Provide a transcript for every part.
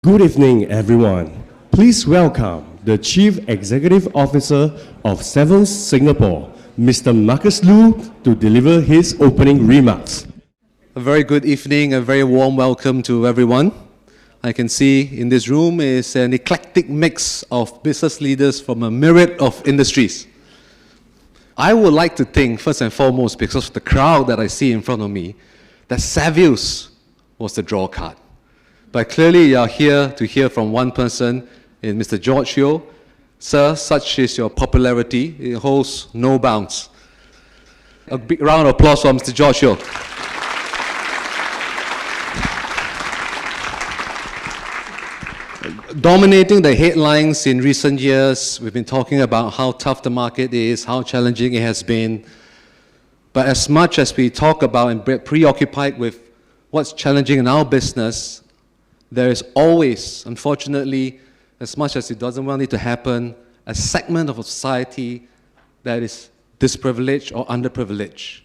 Good evening, everyone. Please welcome the Chief Executive Officer of Savills Singapore, Mr. Marcus Lu, to deliver his opening remarks. A very good evening, a very warm welcome to everyone. I can see in this room is an eclectic mix of business leaders from a myriad of industries. I would like to think, first and foremost, because of the crowd that I see in front of me, that Savills was the draw card. But clearly you are here to hear from one person, in Mr. George Yeo. Sir, such is your popularity, it holds no bounds. A big round of applause for Mr. George Yeo. Dominating the headlines in recent years, we've been talking about how tough the market is, how challenging it has been. But as much as we talk about and get preoccupied with what's challenging in our business, there is always, unfortunately, as much as it doesn't want it to happen, a segment of society that is disprivileged or underprivileged.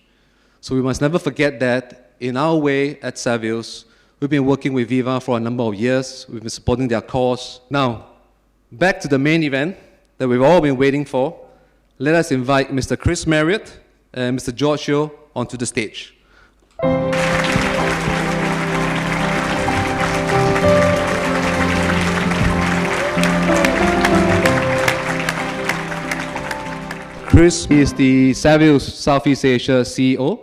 So we must never forget that in our way at Savills, we've been working with VIVA for a number of years. We've been supporting their cause. Now, back to the main event that we've all been waiting for. Let us invite Mr. Chris Marriott and Mr. George Yeo onto the stage. Chris is the Savills Southeast Asia CEO.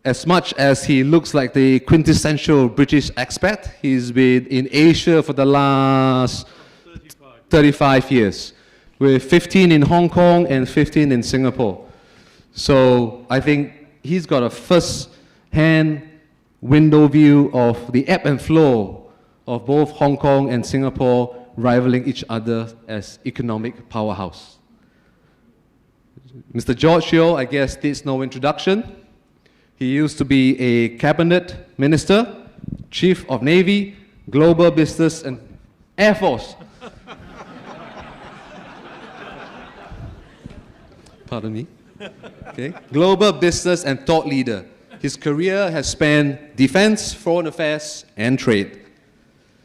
As much as he looks like the quintessential British expat, he's been in Asia for the last 35 years, with 15 in Hong Kong and 15 in Singapore. So I think he's got a first-hand window view of the ebb and flow of both Hong Kong and Singapore rivaling each other as economic powerhouse. Mr. George Yeo, I guess, needs no introduction. He used to be a cabinet minister, chief of Navy, global business and Air Force. Pardon me. Okay. Global business and thought leader. His career has spanned defense, foreign affairs, and trade.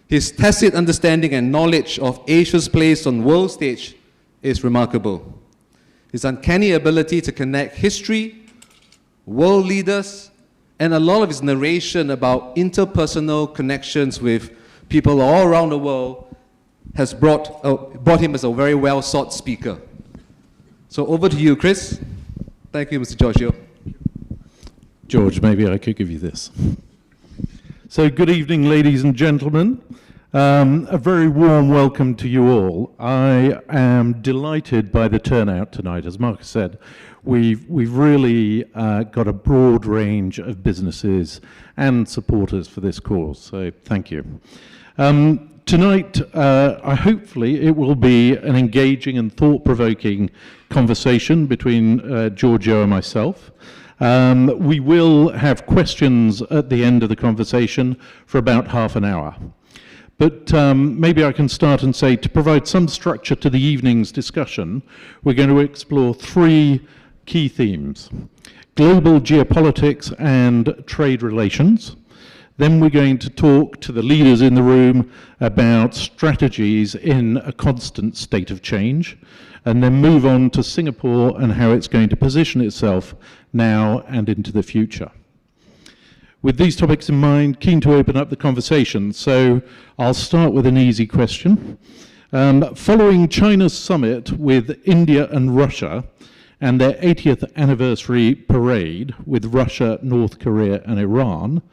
His tacit understanding and knowledge of Asia's place on world stage is remarkable. His uncanny ability to connect history, world leaders, and a lot of his narration about interpersonal connections with people all around the world has brought him as a very well-sought speaker. So over to you, Chris. Thank you, Mr. George Yeo. George, maybe I could give you this. So good evening, ladies and gentlemen. A very warm welcome to you all. I am delighted by the turnout tonight. As Marcus said, we've really got a broad range of businesses and supporters for this cause, so thank you. Tonight, hopefully, it will be an engaging and thought-provoking conversation between George Yeo and myself. We will have questions at the end of the conversation for about half an hour. But maybe I can start and say, to provide some structure to the evening's discussion, we're going to explore three key themes: global geopolitics and trade relations. Then we're going to talk to the leaders in the room about strategies in a constant state of change, and then move on to Singapore and how it's going to position itself now and into the future. With these topics in mind, keen to open up the conversation, so I'll start with an easy question. Following China's summit with India and Russia and their 80th anniversary parade with Russia, North Korea and Iran,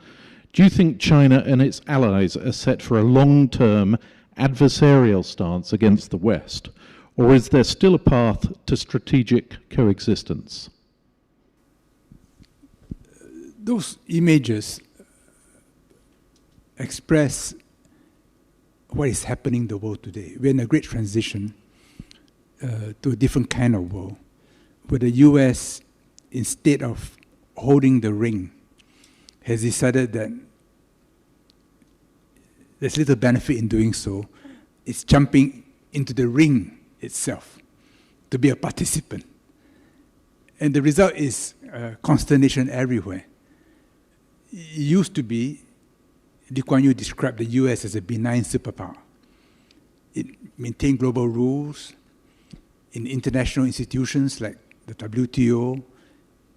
do you think China and its allies are set for a long-term adversarial stance against the West, or is there still a path to strategic coexistence? Those images express what is happening in the world today. We're in a great transition to a different kind of world, where the US, instead of holding the ring, has decided that there's little benefit in doing so. It's jumping into the ring itself to be a participant. And the result is consternation everywhere. It used to be Lee Kuan Yew described the US as a benign superpower. It maintained global rules in international institutions like the WTO.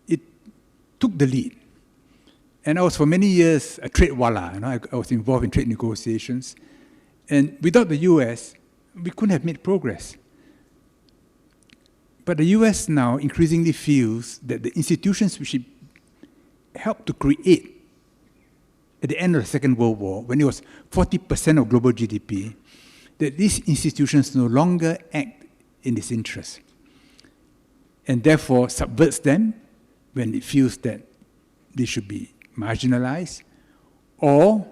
It took the lead. And I was for many years a trade walla. I was involved in trade negotiations. And without the US, we couldn't have made progress. But the US now increasingly feels that the institutions which it helped to create at the end of the Second World War, when it was 40% of global GDP, that these institutions no longer act in its interest, and therefore subverts them when it feels that they should be marginalized, or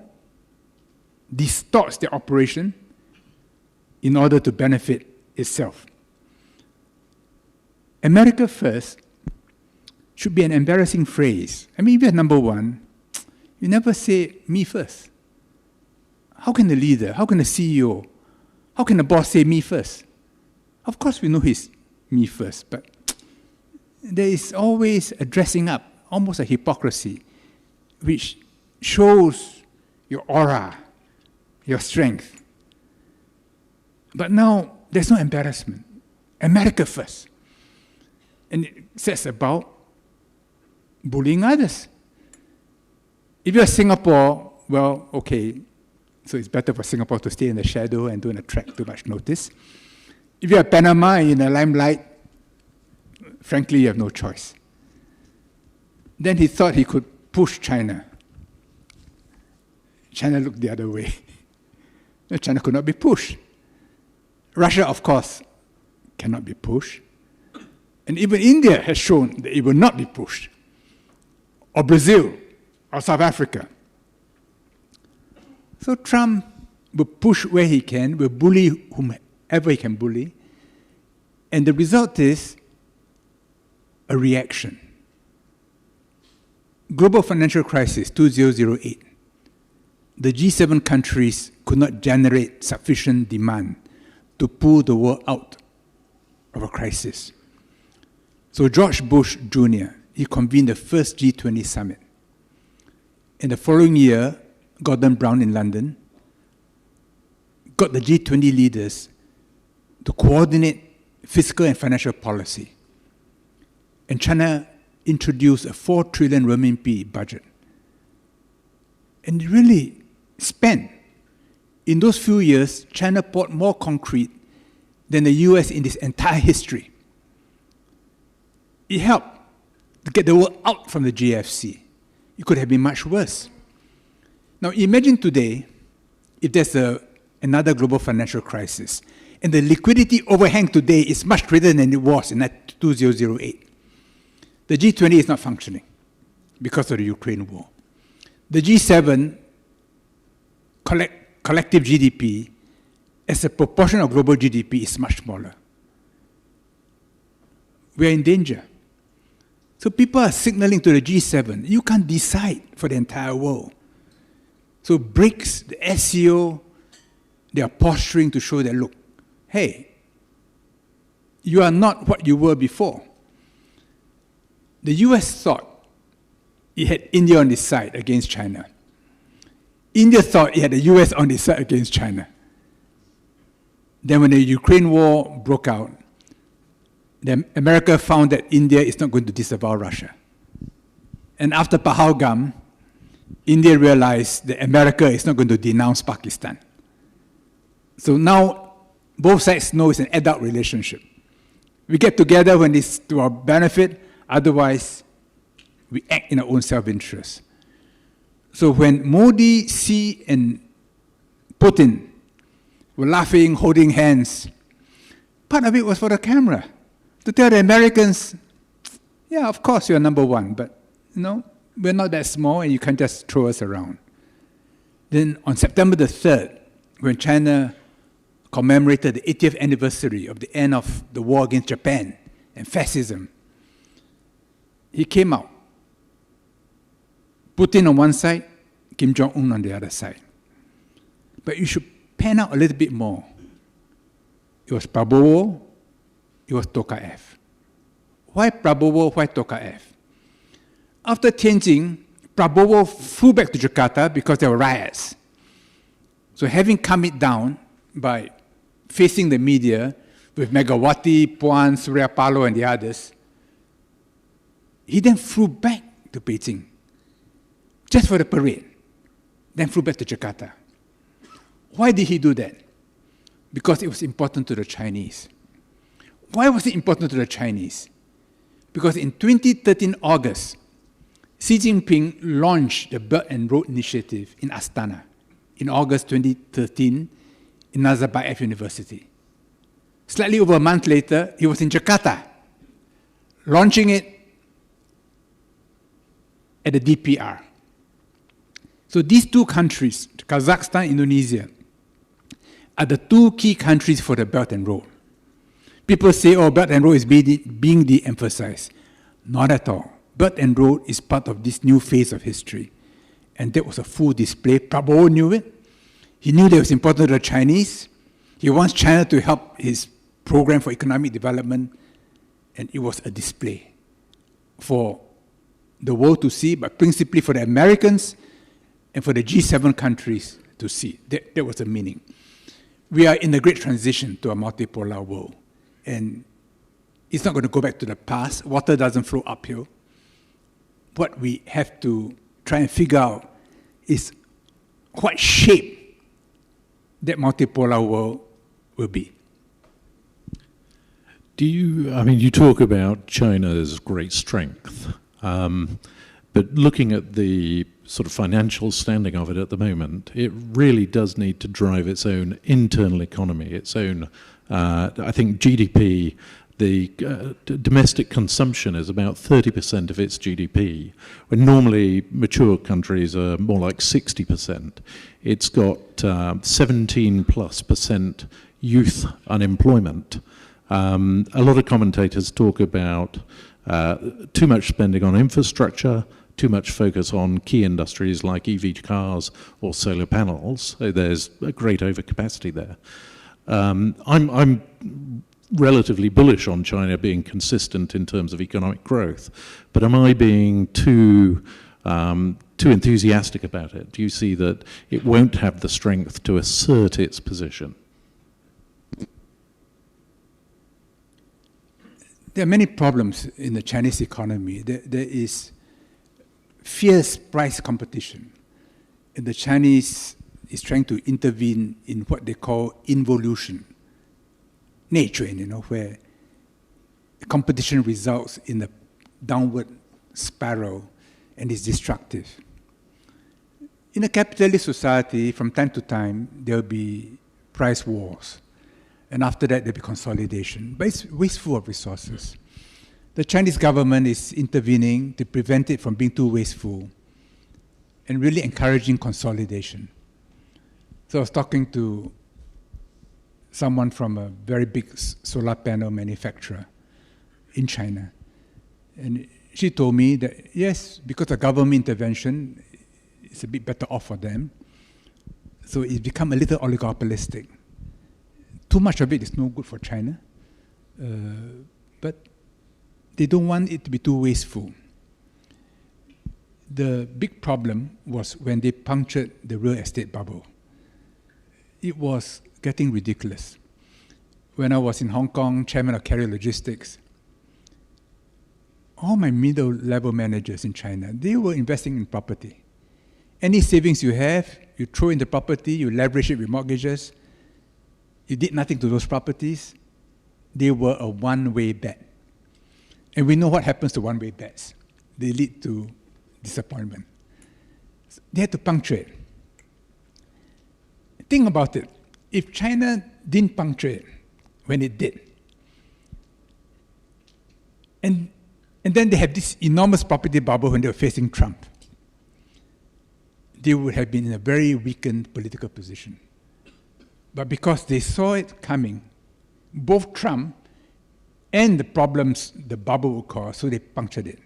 distorts their operation in order to benefit itself. America first should be an embarrassing phrase. I mean, if you're number one, you never say me first. How can the leader, how can the CEO, how can the boss say me first? Of course we know he's me first, but there is always a dressing up, almost a hypocrisy, which shows your aura, your strength. But now there's no embarrassment. America first. And it says about bullying others. If you're Singapore, well, okay, so it's better for Singapore to stay in the shadow and don't attract too much notice. If you're Panama in the limelight, frankly, you have no choice. Then he thought he could push China. China looked the other way. China could not be pushed. Russia, of course, cannot be pushed. And even India has shown that it will not be pushed. Or Brazil, or South Africa. So Trump will push where he can, will bully whomever he can bully, and the result is a reaction. Global financial crisis, 2008. The G7 countries could not generate sufficient demand to pull the world out of a crisis. So George Bush Jr., he convened the first G20 summit. In the following year, Gordon Brown in London got the G20 leaders to coordinate fiscal and financial policy. And China introduced a 4 trillion renminbi budget. And it really spent. In those few years, China poured more concrete than the US in its entire history. It helped to get the world out from the GFC. It could have been much worse. Now imagine today, if there's another global financial crisis, and the liquidity overhang today is much greater than it was in 2008. The G20 is not functioning because of the Ukraine war. The G7 collective GDP, as a proportion of global GDP, is much smaller. We are in danger. So people are signaling to the G7, you can't decide for the entire world. So BRICS, the SCO, they are posturing to show that, look, hey, you are not what you were before. The US thought it had India on its side against China. India thought it had the US on its side against China. Then when the Ukraine war broke out, then America found that India is not going to disavow Russia. And after Pahalgam, India realized that America is not going to denounce Pakistan. So now both sides know it's an adult relationship. We get together when it's to our benefit, otherwise we act in our own self-interest. So when Modi, Xi, and Putin were laughing, holding hands, part of it was for the camera, to tell the Americans, yeah, of course you're number one, but we're not that small and you can't just throw us around. Then on September the 3rd, when China commemorated the 80th anniversary of the end of the war against Japan and fascism, he came out. Putin on one side, Kim Jong-un on the other side. But you should pan out a little bit more. It was Prabowo, it was Tokayev. Why Prabowo, why Tokayev? After Tianjin, Prabowo flew back to Jakarta because there were riots. So having calmed it down by facing the media with Megawati, Puan, Surya Paloh, and the others, he then flew back to Beijing just for the parade, then flew back to Jakarta. Why did he do that? Because it was important to the Chinese. Why was it important to the Chinese? Because in 2013 August, Xi Jinping launched the Belt and Road Initiative in Astana in August 2013 in Nazarbayev University. Slightly over a month later, he was in Jakarta, launching it at the DPR. So these two countries, Kazakhstan, Indonesia, are the two key countries for the Belt and Road. People say, oh, Belt and Road is being de-emphasized. Not at all. Belt and Road is part of this new phase of history. And that was a full display. Prabowo knew it. He knew that it was important to the Chinese. He wants China to help his program for economic development. And it was a display for the world to see, but principally for the Americans and for the G7 countries to see. That was the meaning. We are in a great transition to a multipolar world. And it's not going to go back to the past. Water doesn't flow uphill. What we have to try and figure out is what shape that multipolar world will be. You talk about China's great strength, but looking at the sort of financial standing of it at the moment, it really does need to drive its own internal economy, its own, I think GDP, the domestic consumption is about 30% of its GDP, when normally mature countries are more like 60%. It's got 17+% youth unemployment. A lot of commentators talk about too much spending on infrastructure, too much focus on key industries like EV cars or solar panels. So there's a great overcapacity there. I'm relatively bullish on China being consistent in terms of economic growth, but am I being too enthusiastic about it? Do you see that it won't have the strength to assert its position? There are many problems in the Chinese economy. There is fierce price competition. And the Chinese is trying to intervene in what they call involution, nature, where competition results in a downward spiral and is destructive. In a capitalist society, from time to time, there will be price wars. And after that, there'll be consolidation. But it's wasteful of resources. The Chinese government is intervening to prevent it from being too wasteful and really encouraging consolidation. So I was talking to someone from a very big solar panel manufacturer in China. And she told me that, yes, because of government intervention, it's a bit better off for them. So it's become a little oligopolistic. Too much of it is no good for China, but they don't want it to be too wasteful. The big problem was when they punctured the real estate bubble. It was getting ridiculous. When I was in Hong Kong, chairman of Carrier Logistics, all my middle-level managers in China, they were investing in property. Any savings you have, you throw in the property, you leverage it with mortgages, you did nothing to those properties, they were a one-way bet. And we know what happens to one-way bets. They lead to disappointment. So they had to puncture it. Think about it. If China didn't puncture it when it did, and then they had this enormous property bubble when they were facing Trump, they would have been in a very weakened political position. But because they saw it coming, both Trump and the problems the bubble would cause, so they punctured it.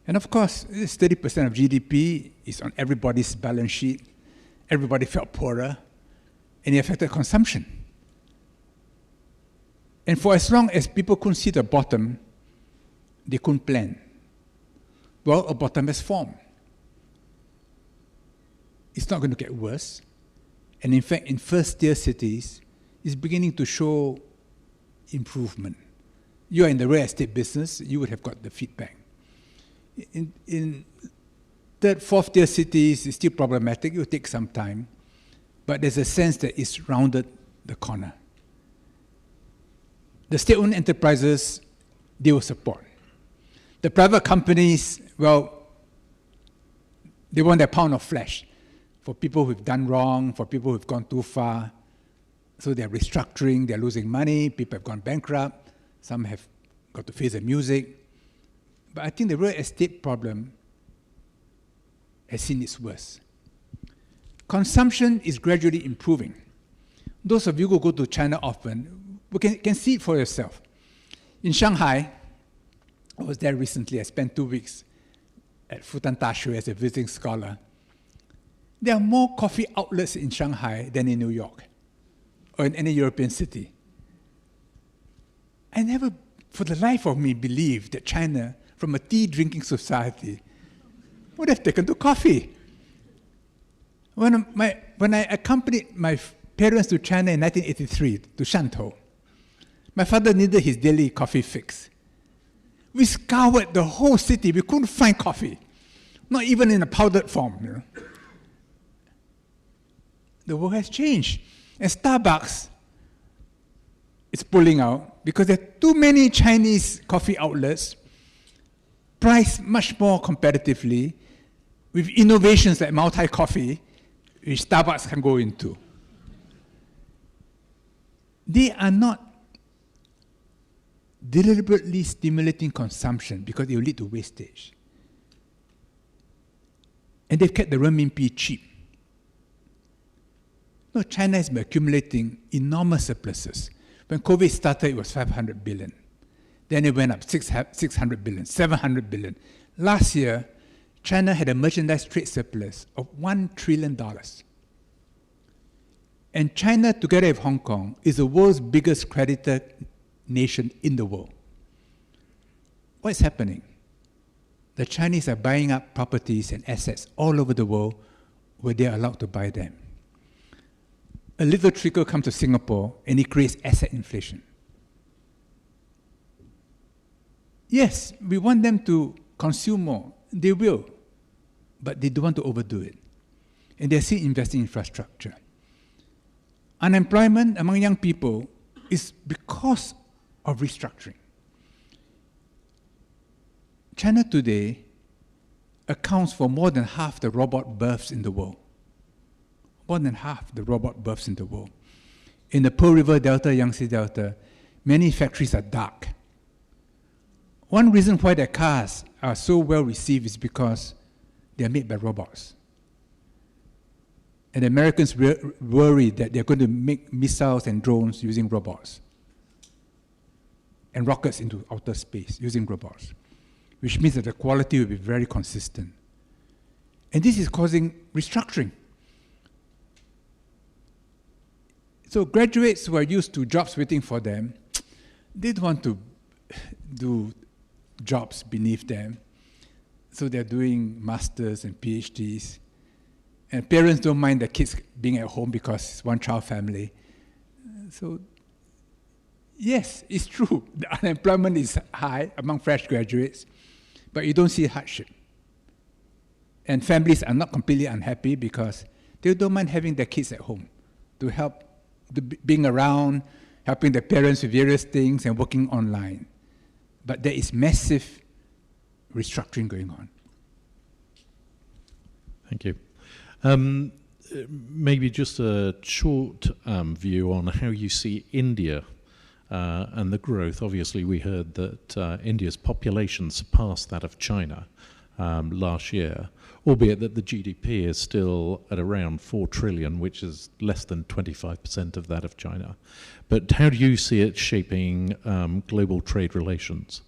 And of course, this 30% of GDP is on everybody's balance sheet. Everybody felt poorer, and it affected consumption. And for as long as people couldn't see the bottom, they couldn't plan. Well, a bottom has formed. it's not going to get worse. And in fact, in first-tier cities, it's beginning to show improvement. You are in the real estate business, you would have got the feedback. In third, fourth-tier cities, it's still problematic. It will take some time. But there's a sense that it's rounded the corner. The state-owned enterprises, they will support. The private companies, well, they want their pound of flesh for people who've done wrong, for people who've gone too far. So they're restructuring, they're losing money, people have gone bankrupt, some have got to face the music. But I think the real estate problem has seen its worst. Consumption is gradually improving. Those of you who go to China often, you can see it for yourself. In Shanghai, I was there recently, I spent 2 weeks at Fudan Daxue as a visiting scholar. There are more coffee outlets in Shanghai than in New York or in any European city. I never, for the life of me, believed that China, from a tea-drinking society, would have taken to coffee. When I accompanied my parents to China in 1983, to Shantou, my father needed his daily coffee fix. We scoured the whole city. We couldn't find coffee, not even in a powdered form. You know. The world has changed. And Starbucks is pulling out because there are too many Chinese coffee outlets priced much more competitively with innovations like multi-coffee, which Starbucks can go into. They are not deliberately stimulating consumption because it will lead to wastage. And they've kept the renminbi cheap. No, China has been accumulating enormous surpluses. When COVID started, it was 500 billion. Then it went up 600 billion, 700 billion. Last year, China had a merchandise trade surplus of $1 trillion. And China, together with Hong Kong, is the world's biggest creditor nation in the world. What is happening? The Chinese are buying up properties and assets all over the world where they are allowed to buy them. A little trickle comes to Singapore and it creates asset inflation. Yes, we want them to consume more. They will, but they don't want to overdo it. And they're still investing in infrastructure. Unemployment among young people is because of restructuring. China today accounts for more than half the robot births in the world. More than half the robot births in the world. In the Pearl River Delta, Yangtze Delta, many factories are dark. One reason why their cars are so well received is because they are made by robots. And the Americans worry that they're going to make missiles and drones using robots. And rockets into outer space using robots. Which means that the quality will be very consistent. And this is causing restructuring. So graduates who are used to jobs waiting for them, they don't want to do jobs beneath them. So they're doing masters and PhDs. And parents don't mind their kids being at home because it's one-child family. So yes, it's true. The unemployment is high among fresh graduates, but you don't see hardship. And families are not completely unhappy because they don't mind having their kids at home to help being around, helping their parents with various things and working online. But there is massive restructuring going on. Thank you. Maybe just a short view on how you see India and the growth. Obviously, we heard that India's population surpassed that of China last year, albeit that the GDP is still at around 4 trillion, which is less than 25% of that of China. But how do you see it shaping global trade relations?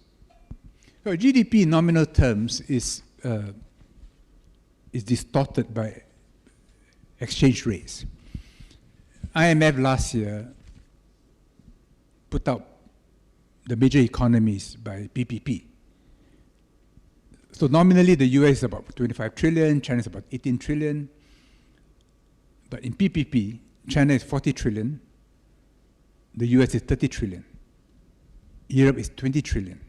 So GDP in nominal terms is distorted by exchange rates. IMF last year put out the major economies by PPP. So nominally, the US is about 25 trillion, China is about 18 trillion. But in PPP, China is 40 trillion, the US is 30 trillion, Europe is 20 trillion,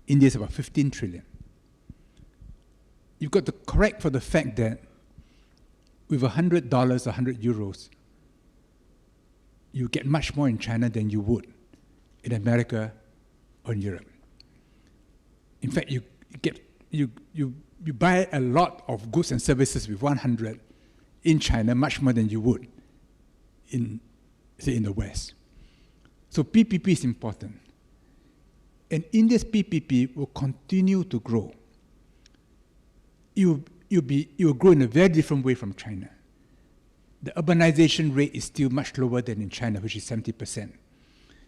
India is about 15 trillion. You've got to correct for the fact that with $100 or 100 euros, you get much more in China than you would in America or in Europe. In fact, you buy a lot of goods and services with 100 in China, much more than you would in, say, in the West. So PPP is important. And India's PPP will continue to grow. It will grow in a very different way from China. The urbanization rate is still much lower than in China, which is 70%.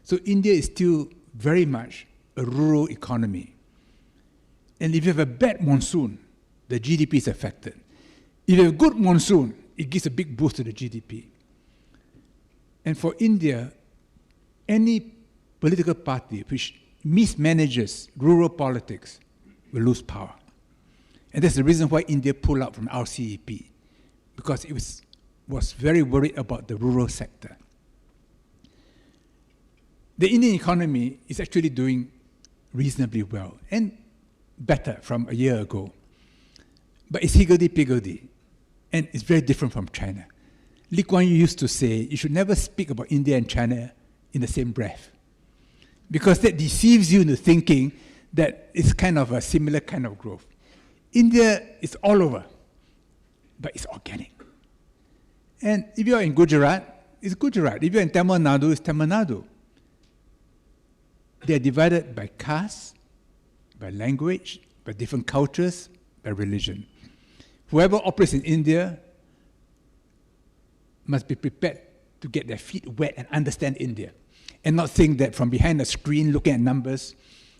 So India is still very much a rural economy. And if you have a bad monsoon, the GDP is affected. If you have a good monsoon, it gives a big boost to the GDP. And for India, any political party which mismanages rural politics will lose power. And that's the reason why India pulled out from RCEP, because it was very worried about the rural sector. The Indian economy is actually doing reasonably well and better from a year ago. But it's higgledy-piggledy, and it's very different from China. Lee Kuan Yew used to say, you should never speak about India and China in the same breath, because that deceives you into thinking that it's kind of a similar kind of growth. India is all over, but it's organic. And if you're in Gujarat, it's Gujarat. If you're in Tamil Nadu, it's Tamil Nadu. They are divided by caste, by language, by different cultures, by religion. Whoever operates in India must be prepared to get their feet wet and understand India, and not think that from behind a screen looking at numbers,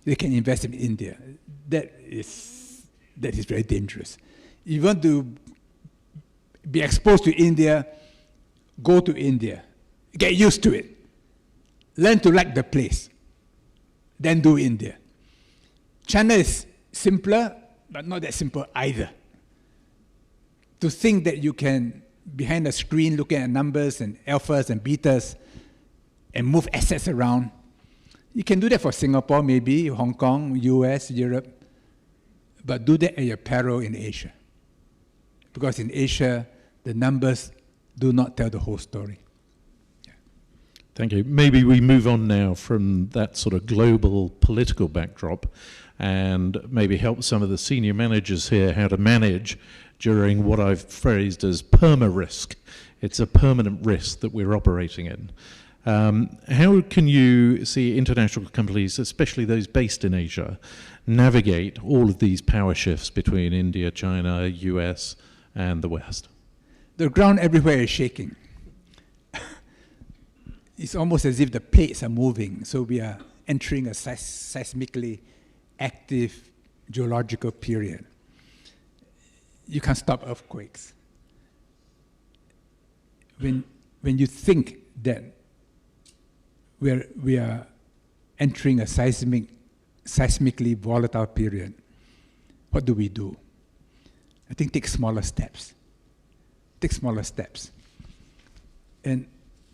they can invest in India. That is very dangerous. If you want to be exposed to India, go to India. Get used to it. Learn to like the place. Then do India. China is simpler, but not that simple either. To think that you can, behind a screen, looking at numbers and alphas and betas, and move assets around, you can do that for Singapore, maybe, Hong Kong, US, Europe, but do that at your peril in Asia. Because in Asia, the numbers do not tell the whole story. Yeah. Thank you. Maybe we move on now from that sort of global political backdrop and maybe help some of the senior managers here how to manage during what I've phrased as perma-risk. It's a permanent risk that we're operating in. How can you see international companies, especially those based in Asia, navigate all of these power shifts between India, China, US, and the West? The ground everywhere is shaking. It's almost as if the plates are moving, so we are entering a seismically active geological period. You can't stop earthquakes. When you think that we are entering a seismically volatile period, what do? I think take smaller steps. Take smaller steps. And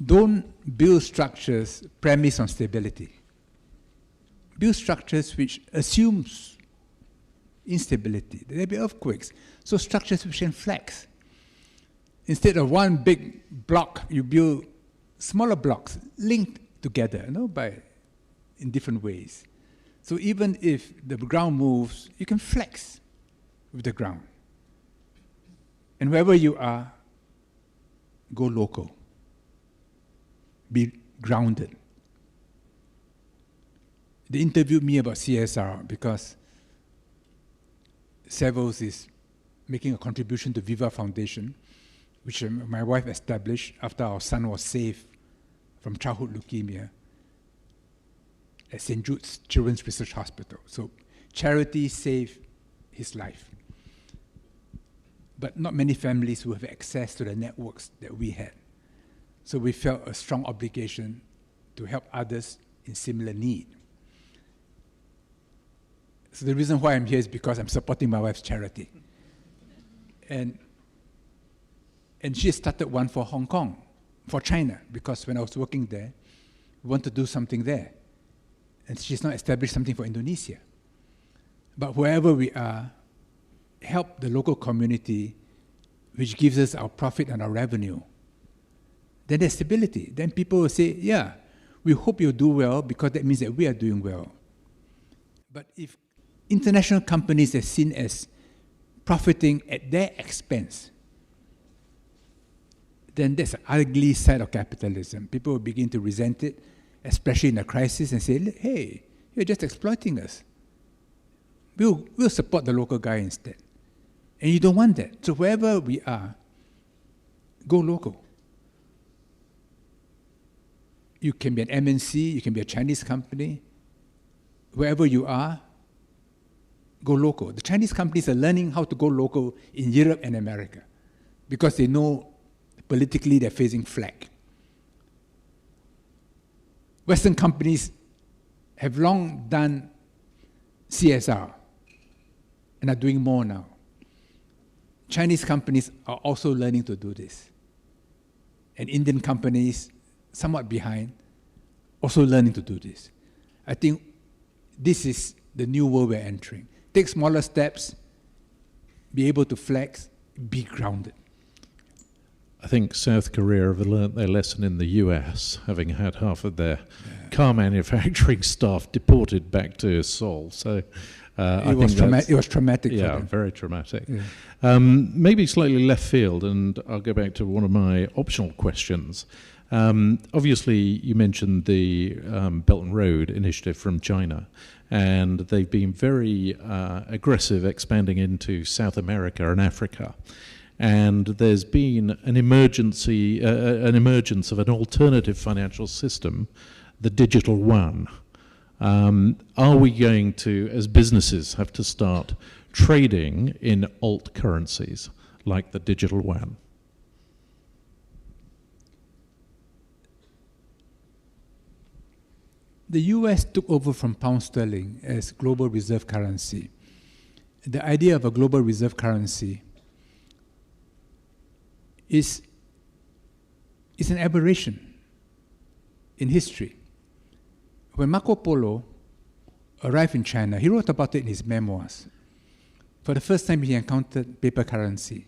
don't build structures premised on stability. Build structures which assumes instability. There will be earthquakes. So structures which can flex. Instead of one big block, you build smaller blocks linked together, in different ways. So even if the ground moves, you can flex with the ground. And wherever you are, go local. Be grounded. They interviewed me about CSR because Savills is making a contribution to VIVA Foundation, which my wife established after our son was saved from childhood leukemia at St. Jude's Children's Research Hospital. So charity saved his life. But not many families who have access to the networks that we had. So we felt a strong obligation to help others in similar need. So the reason why I'm here is because I'm supporting my wife's charity. And And she started one for Hong Kong, for China, because when I was working there, we wanted to do something there. And she's now established something for Indonesia. But wherever we are, help the local community, which gives us our profit and our revenue. Then there's stability. Then people will say, yeah, we hope you do well because that means that we are doing well. But if international companies are seen as profiting at their expense, then that's an ugly side of capitalism. People will begin to resent it, especially in a crisis, and say, hey, you're just exploiting us. We'll support the local guy instead. And you don't want that. So wherever we are, go local. You can be an MNC, you can be a Chinese company. Wherever you are, go local. The Chinese companies are learning how to go local in Europe and America because they know politically they're facing flak. Western companies have long done CSR and are doing more now. Chinese companies are also learning to do this. And Indian companies, somewhat behind, also learning to do this. I think this is the new world we're entering. Take smaller steps, be able to flex, be grounded. I think South Korea have learnt their lesson in the US, having had half of their car manufacturing staff deported back to Seoul. So it was traumatic for yeah, them. very traumatic. Yeah. Maybe slightly left field, and I'll go back to one of my optional questions. Obviously, you mentioned the Belt and Road initiative from China, and they've been very aggressive expanding into South America and Africa. And there's been an emergence of an alternative financial system, the digital yuan. Are we going to, as businesses, have to start trading in alt currencies like the digital yuan? The US took over from pound sterling as global reserve currency. The idea of a global reserve currency is an aberration in history. When Marco Polo arrived in China, he wrote about it in his memoirs. For the first time he encountered paper currency.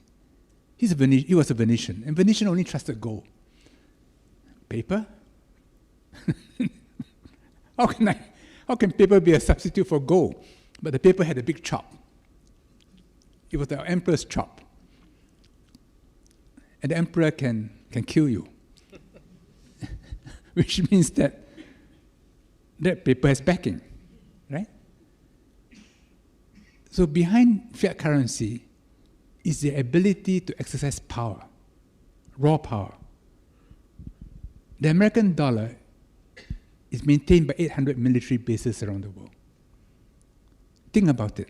He was a Venetian, and Venetian only trusted gold. Paper? How can paper be a substitute for gold? But the paper had a big chop. It was the emperor's chop. And the emperor can kill you. Which means that paper has backing, right? So behind fiat currency is the ability to exercise power, raw power. The American dollar is maintained by 800 military bases around the world. Think about it.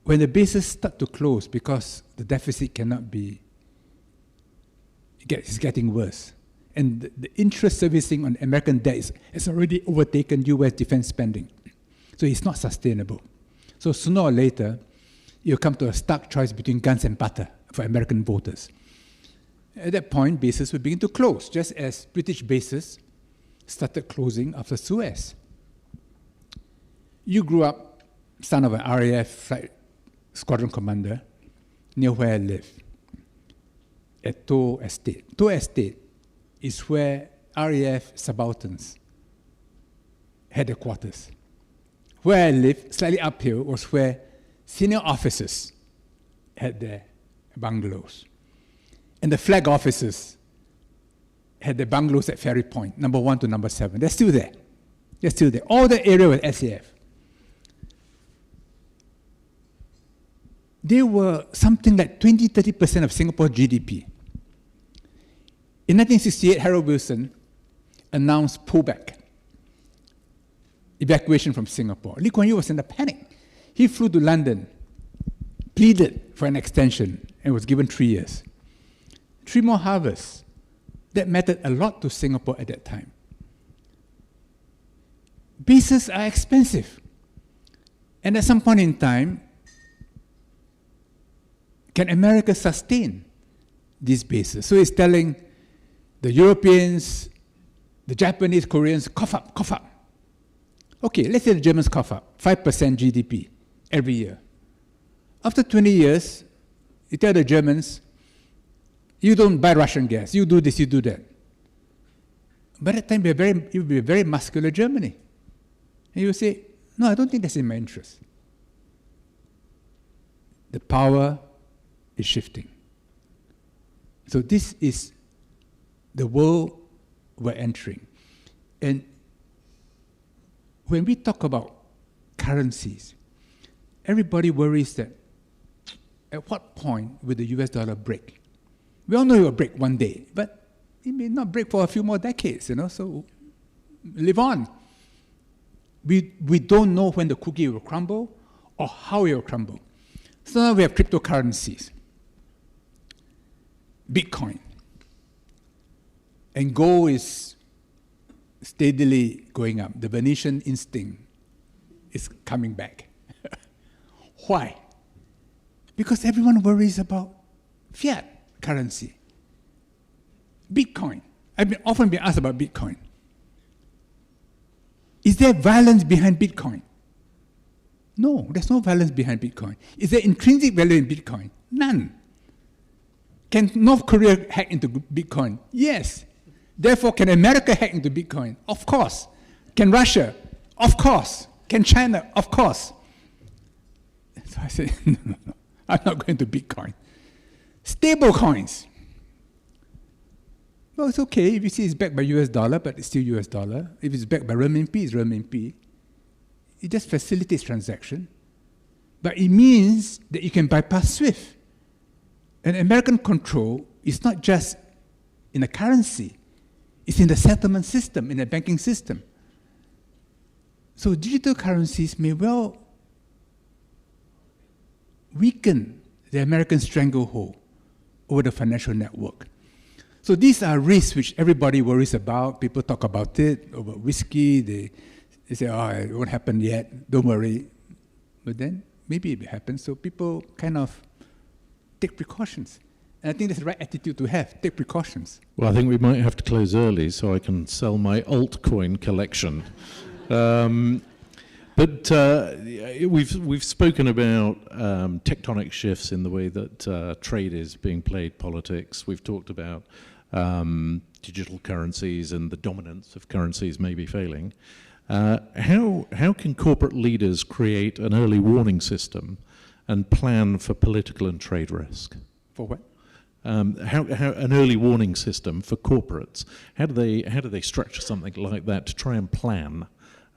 When the bases start to close because the deficit cannot be, it's getting worse. And the interest servicing on American debt has already overtaken US defense spending. So it's not sustainable. So sooner or later, you'll come to a stark choice between guns and butter for American voters. At that point, bases will begin to close, just as British bases started closing after Suez. You grew up son of an RAF flight squadron commander near where I live, at Toh Estate. Toh Estate is where RAF subalterns had their quarters. Where I live, slightly uphill, was where senior officers had their bungalows. And the flag officers had their bungalows at Ferry Point, number 1 to number 7. They're still there. They're still there. All the area was SAF. They were something like 20-30% of Singapore's GDP. In 1968, Harold Wilson announced pullback, evacuation from Singapore. Lee Kuan Yew was in a panic. He flew to London, pleaded for an extension, and was given 3 years. 3 more harvests. That mattered a lot to Singapore at that time. Bases are expensive. And at some point in time, can America sustain these bases. So it's telling the Europeans, the Japanese, Koreans, cough up, cough up. Okay, let's say the Germans cough up, 5% GDP every year. After 20 years, you tell the Germans, you don't buy Russian gas, you do this, you do that. By that time, you'll be a very muscular Germany. And you'll say, no, I don't think that's in my interest. The power is shifting. So this is the world we're entering. And when we talk about currencies, everybody worries that at what point will the US dollar break? We all know it will break one day, but it may not break for a few more decades, so live on. We don't know when the cookie will crumble or how it will crumble. So now we have cryptocurrencies, Bitcoin, and gold is steadily going up. The Venetian instinct is coming back. Why? Because everyone worries about fiat currency. Bitcoin. I've often been asked about Bitcoin. Is there violence behind Bitcoin? No, there's no violence behind Bitcoin. Is there intrinsic value in Bitcoin? None. Can North Korea hack into Bitcoin? Yes. Therefore, can America hack into Bitcoin? Of course. Can Russia? Of course. Can China? Of course. So I said, no. I'm not going to Bitcoin. Stable coins. Well, it's okay if you see it's backed by US dollar, but it's still US dollar. If it's backed by renminbi, it's renminbi. It just facilitates transaction. But it means that you can bypass SWIFT. And American control is not just in the currency, it's in the settlement system, in the banking system. So digital currencies may well weaken the American stranglehold over the financial network. So these are risks which everybody worries about. People talk about it, over whiskey. They say, oh, it won't happen yet. Don't worry. But then maybe it happens. So people kind of take precautions. And I think that's the right attitude to have, take precautions. Well, I think we might have to close early so I can sell my altcoin collection. But we've spoken about tectonic shifts in the way that trade is being played, politics. We've talked about digital currencies and the dominance of currencies maybe failing. How can corporate leaders create an early warning system and plan for political and trade risk? For what? How an early warning system for corporates? How do they structure something like that to try and plan?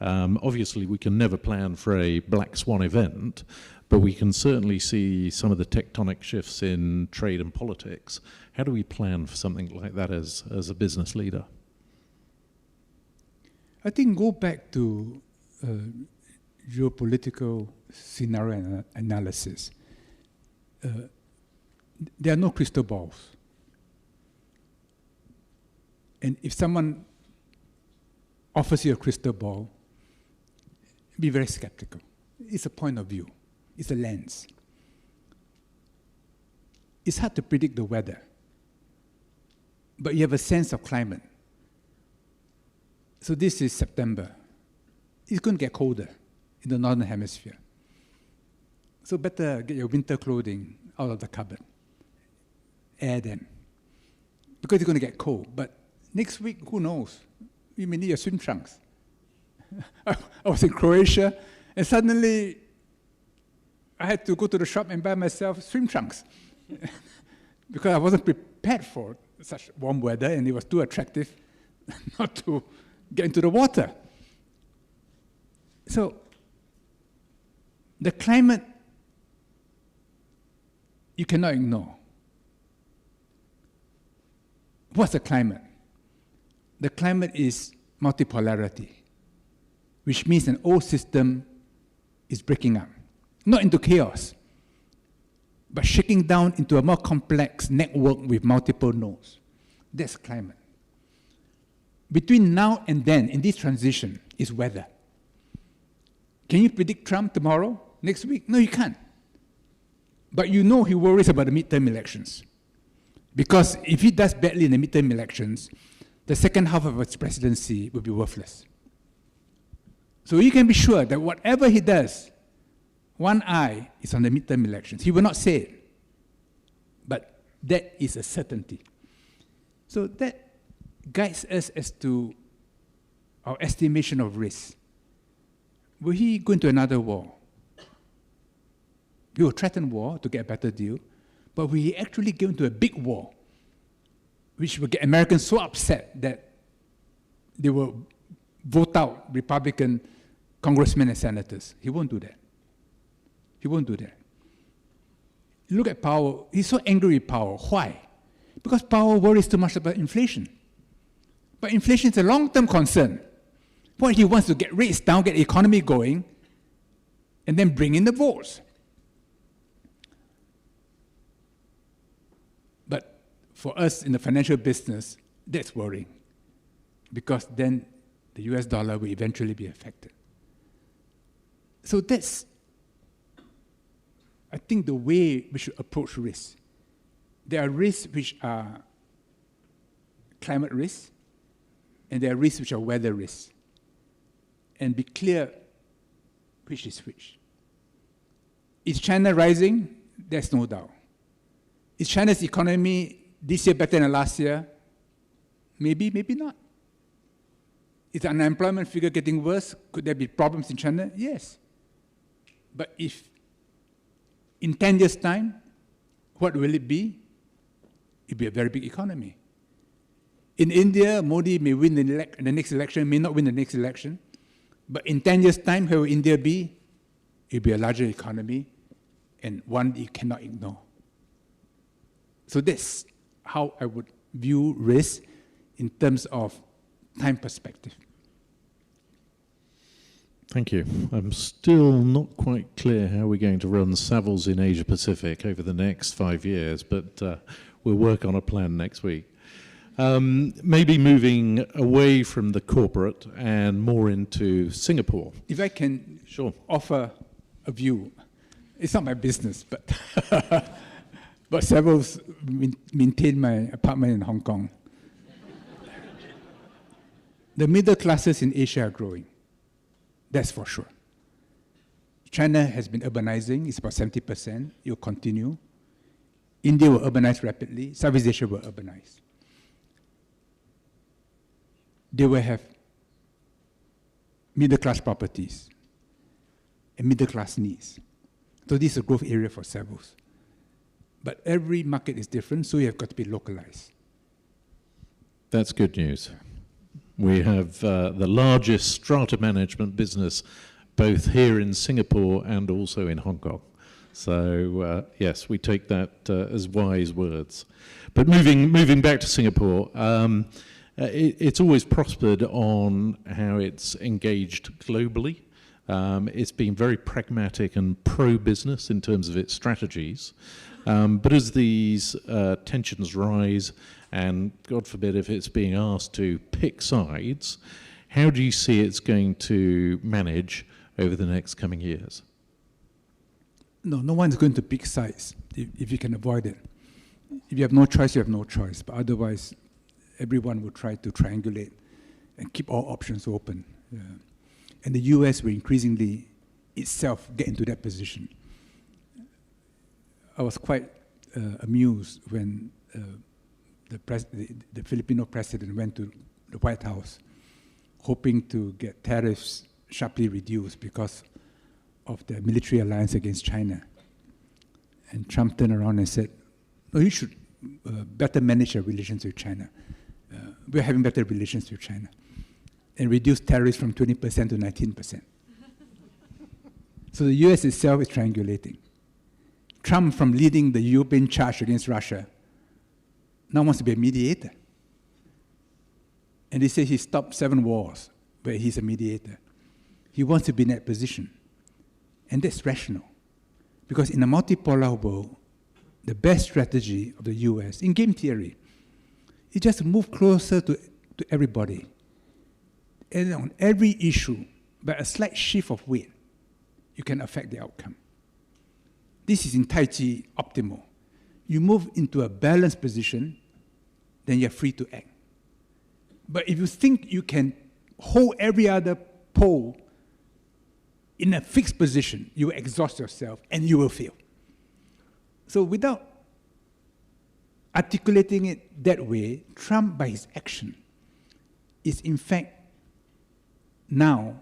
Obviously, we can never plan for a black swan event, but we can certainly see some of the tectonic shifts in trade and politics. How do we plan for something like that as a business leader? I think go back to geopolitical scenario analysis. There are no crystal balls. And if someone offers you a crystal ball, be very skeptical. It's a point of view. It's a lens. It's hard to predict the weather, but you have a sense of climate. So this is September. It's going to get colder in the northern hemisphere. So better get your winter clothing out of the cupboard. Air them. Because it's going to get cold. But next week, who knows? You may need your swim trunks. I was in Croatia, and suddenly I had to go to the shop and buy myself swim trunks because I wasn't prepared for such warm weather, and it was too attractive not to get into the water. So the climate you cannot ignore. What's the climate? The climate is multipolarity, which means an old system is breaking up, not into chaos, but shaking down into a more complex network with multiple nodes. That's climate. Between now and then, in this transition, is weather. Can you predict Trump tomorrow, next week? No, you can't. But you know he worries about the midterm elections. Because if he does badly in the midterm elections, the second half of his presidency will be worthless. So you can be sure that whatever he does, one eye is on the midterm elections. He will not say it, but that is a certainty. So that guides us as to our estimation of risk. Will he go into another war? He will threaten war to get a better deal, but will he actually go into a big war, which will get Americans so upset that they will vote out Republican congressmen and senators? He won't do that. He won't do that. Look at Powell. He's so angry with Powell. Why? Because Powell worries too much about inflation. But inflation is a long-term concern. What he wants to get rates down, get the economy going, and then bring in the votes. But for us in the financial business, that's worrying, because then the US dollar will eventually be affected. So that's, I think, the way we should approach risk. There are risks which are climate risks, and there are risks which are weather risks. And be clear which is which. Is China rising? There's no doubt. Is China's economy this year better than last year? Maybe, maybe not. Is the unemployment figure getting worse? Could there be problems in China? Yes. But if in 10 years' time, what will it be? It will be a very big economy. In India, Modi may win the next election, may not win the next election. But in 10 years' time, where will India be? It will be a larger economy, and one you cannot ignore. So that's how I would view risk in terms of time perspective. Thank you. I'm still not quite clear how we're going to run Savills in Asia Pacific over the next 5 years, but we'll work on a plan next week. Maybe moving away from the corporate and more into Singapore. If I can Sure. offer a view, it's not my business, but but Savills maintain my apartment in Hong Kong. The middle classes in Asia are growing. That's for sure. China has been urbanizing. It's about 70%. It will continue. India will urbanize rapidly. Southeast Asia will urbanize. They will have middle-class properties and middle-class needs. So this is a growth area for Savills. But every market is different, so you have got to be localized. That's good news. We have the largest strata management business both here in Singapore and also in Hong Kong. So yes, we take that as wise words. But moving back to Singapore, it's always prospered on how it's engaged globally. It's been very pragmatic and pro-business in terms of its strategies. But as these tensions rise, and God forbid if it's being asked to pick sides, how do you see it's going to manage over the next coming years? No one's going to pick sides if you can avoid it. If you have no choice, you have no choice. But otherwise, everyone will try to triangulate and keep all options open. And the US will increasingly itself get into that position. I was quite amused when the Filipino president went to the White House hoping to get tariffs sharply reduced because of the military alliance against China. And Trump turned around and said, no, you should better manage your relations with China. We're having better relations with China. And reduce tariffs from 20% to 19%. So the US itself is triangulating. Trump, from leading the European charge against Russia, now wants to be a mediator. And they say he stopped 7 wars, but he's a mediator. He wants to be in that position. And that's rational. Because in a multipolar world, the best strategy of the US, in game theory, is just to move closer to everybody. And on every issue, by a slight shift of weight, you can affect the outcome. This is in Tai Chi optimal. you move into a balanced position, then you're free to act. But if you think you can hold every other pole in a fixed position, you will exhaust yourself and you will fail. So without articulating it that way, Trump, by his action, is in fact now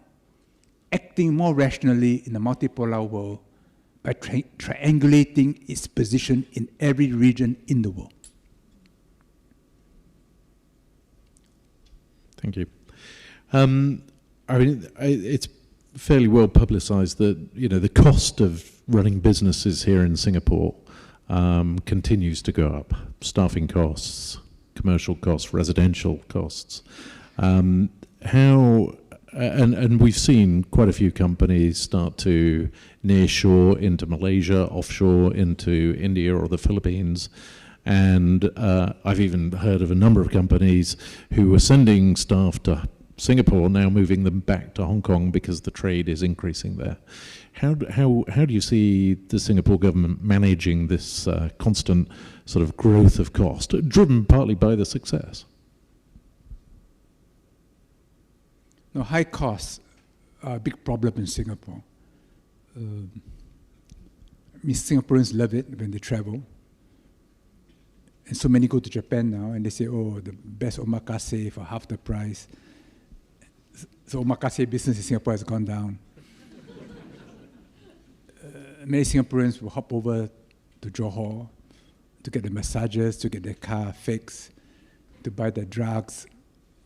acting more rationally in a multipolar world by triangulating its position in every region in the world. Thank you. I mean, it's fairly well publicised that the cost of running businesses here in Singapore continues to go up. Staffing costs, commercial costs, residential costs. And we've seen quite a few companies start to nearshore into Malaysia, offshore into India or the Philippines. And I've even heard of a number of companies who were sending staff to Singapore, now moving them back to Hong Kong because the trade is increasing there. How do you see the Singapore government managing this constant sort of growth of cost, driven partly by the success? Now, high costs are a big problem in Singapore. Singaporeans love it when they travel. And so many go to Japan now and they say, oh, the best omakase for half the price. So omakase business in Singapore has gone down. Many Singaporeans will hop over to Johor to get the massages, to get their car fixed, to buy their drugs,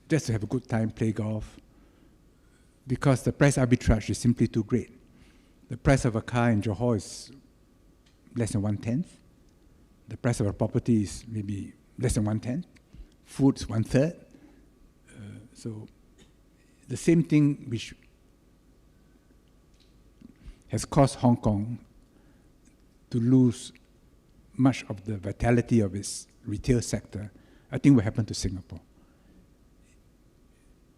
just to have a good time, play golf. Because the price arbitrage is simply too great. The price of a car in Johor is less than 1/10. The price of a property is maybe less than 1/10. Food's 1/3. So the same thing which has caused Hong Kong to lose much of the vitality of its retail sector, I think will happen to Singapore.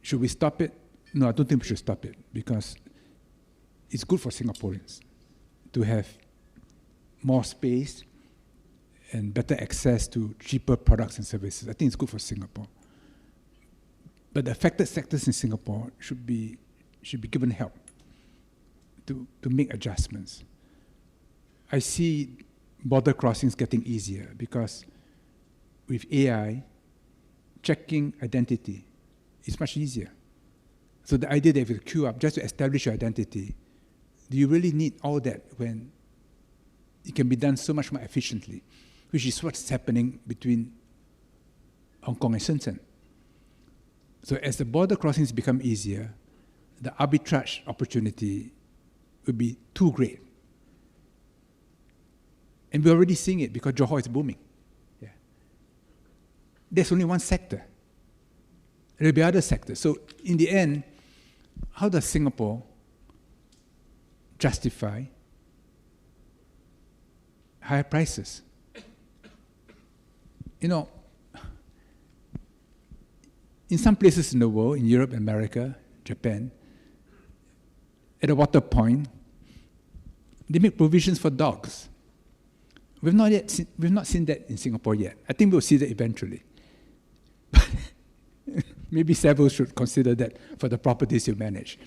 Should we stop it? No, I don't think we should stop it because it's good for Singaporeans to have more space and better access to cheaper products and services. I think it's good for Singapore. But the affected sectors in Singapore should be given help to make adjustments. I see border crossings getting easier because with AI, checking identity is much easier. So the idea that if you queue up just to establish your identity, do you really need all that when it can be done so much more efficiently, which is what's happening between Hong Kong and Shenzhen. So as the border crossings become easier, the arbitrage opportunity will be too great. And we're already seeing it because Johor is booming. Yeah. There's only one sector. There will be other sectors. So in the end, how does Singapore justify higher prices? In some places in the world, in Europe, America, Japan, at a water point, they make provisions for dogs. We've not seen that in Singapore yet. I think we'll see that eventually. Maybe Savills should consider that for the properties you manage.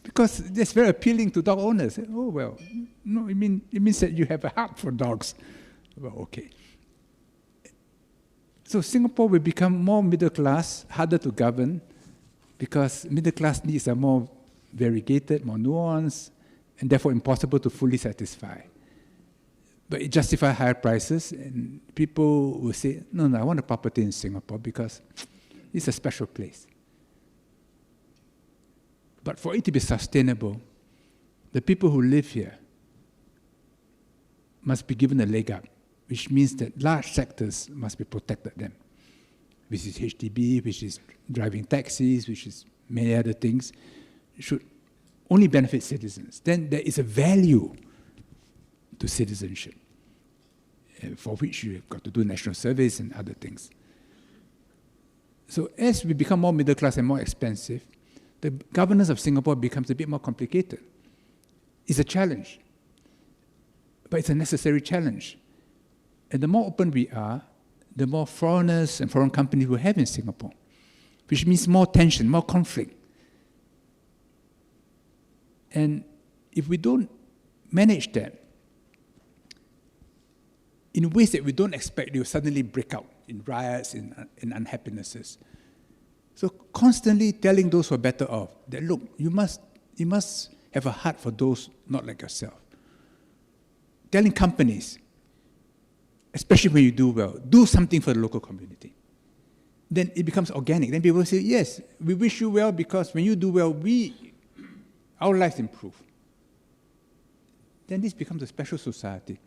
Because that's very appealing to dog owners. Oh, well, no, it means that you have a heart for dogs. Well, okay. So Singapore will become more middle class, harder to govern, because middle class needs are more variegated, more nuanced, and therefore impossible to fully satisfy. But it justifies higher prices, and people will say, no, I want a property in Singapore because it's a special place. But for it to be sustainable, the people who live here must be given a leg up, which means that large sectors must be protected then, which is HDB, which is driving taxis, which is many other things, should only benefit citizens. Then there is a value to citizenship, for which you've got to do national service and other things. So as we become more middle class and more expensive, the governance of Singapore becomes a bit more complicated. It's a challenge, but it's a necessary challenge. And the more open we are, the more foreigners and foreign companies we have in Singapore, which means more tension, more conflict. And if we don't manage that in ways that we don't expect, they will suddenly break out in riots, in unhappinesses. So constantly telling those who are better off that, look, you must have a heart for those not like yourself. Telling companies, especially when you do well, do something for the local community. Then it becomes organic. Then people say, yes, we wish you well because when you do well, our lives improve. Then this becomes a special society.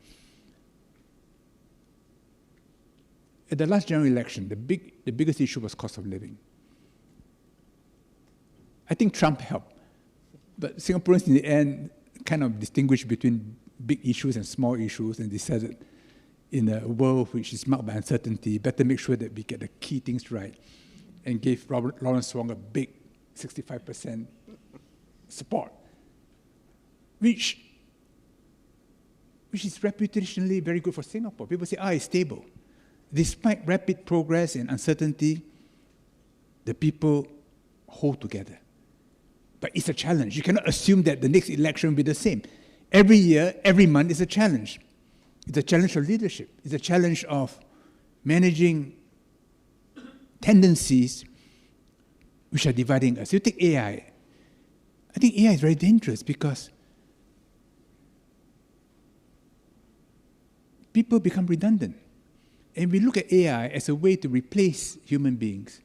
At the last general election, the biggest issue was cost of living. I think Trump helped, but Singaporeans in the end kind of distinguished between big issues and small issues and decided in a world which is marked by uncertainty, better make sure that we get the key things right, and gave Lawrence Wong a big 65% support, which is reputationally very good for Singapore. People say, it's stable. Despite rapid progress and uncertainty, the people hold together. But it's a challenge. You cannot assume that the next election will be the same. Every year, every month is a challenge. It's a challenge of leadership. It's a challenge of managing tendencies which are dividing us. You take AI. I think AI is very dangerous because people become redundant. And we look at AI as a way to replace human beings,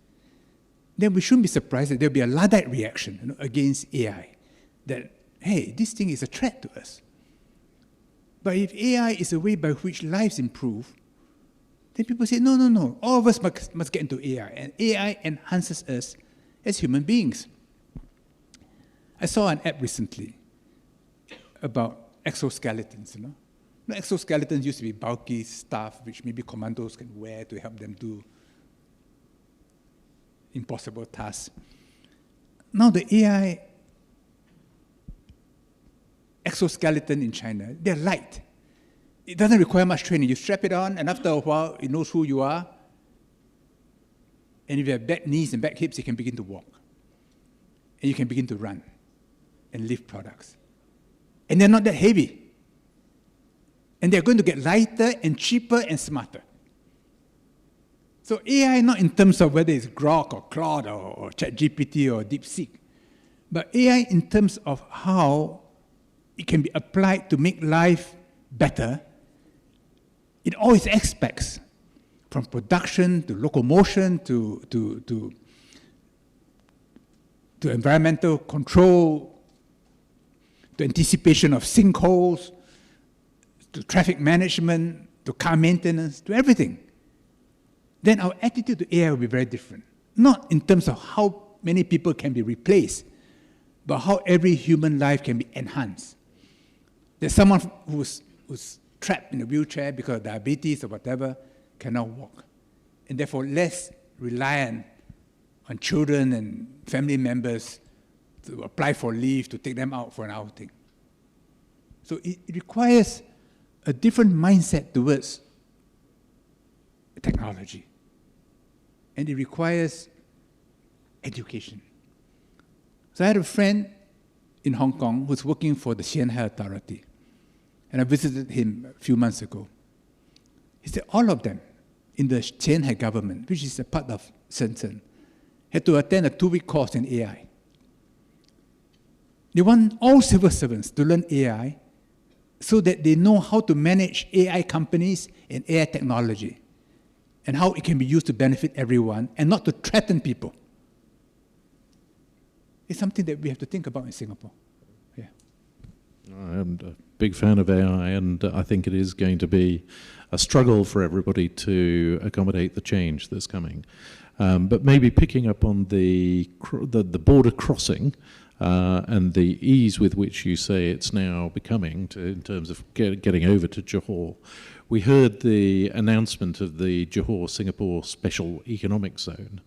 then we shouldn't be surprised that there'll be a Luddite reaction against AI. That, hey, this thing is a threat to us. But if AI is a way by which lives improve, then people say, no, all of us must get into AI. And AI enhances us as human beings. I saw an app recently about exoskeletons, Exoskeletons used to be bulky stuff which maybe commandos can wear to help them do impossible tasks. Now the AI exoskeleton in China, they're light. It doesn't require much training. You strap it on, and after a while, it knows who you are. And if you have bad knees and bad hips, you can begin to walk. And you can begin to run and lift products. And they're not that heavy. And they're going to get lighter and cheaper and smarter. So AI, not in terms of whether it's Grok or Claude or ChatGPT or DeepSeek, but AI in terms of how it can be applied to make life better in all its aspects, from production to locomotion to environmental control, to anticipation of sinkholes, to traffic management, to car maintenance, to everything. Then our attitude to AI will be very different. Not in terms of how many people can be replaced, but how every human life can be enhanced. There's someone who's trapped in a wheelchair because of diabetes or whatever, cannot walk, and therefore less reliant on children and family members to apply for leave to take them out for an outing. So it requires a different mindset towards technology. And it requires education. So I had a friend in Hong Kong who's working for the Shanghai Authority. And I visited him a few months ago. He said all of them in the Shanghai government, which is a part of Shenzhen, had to attend a 2-week course in AI. They want all civil servants to learn AI so that they know how to manage AI companies and AI technology and how it can be used to benefit everyone and not to threaten people. It's something that we have to think about in Singapore. Yeah. I'm a big fan of AI, and I think it is going to be a struggle for everybody to accommodate the change that's coming. But maybe picking up on the border crossing and the ease with which you say it's now becoming in terms of getting over to Johor. We heard the announcement of the Johor-Singapore Special Economic Zone,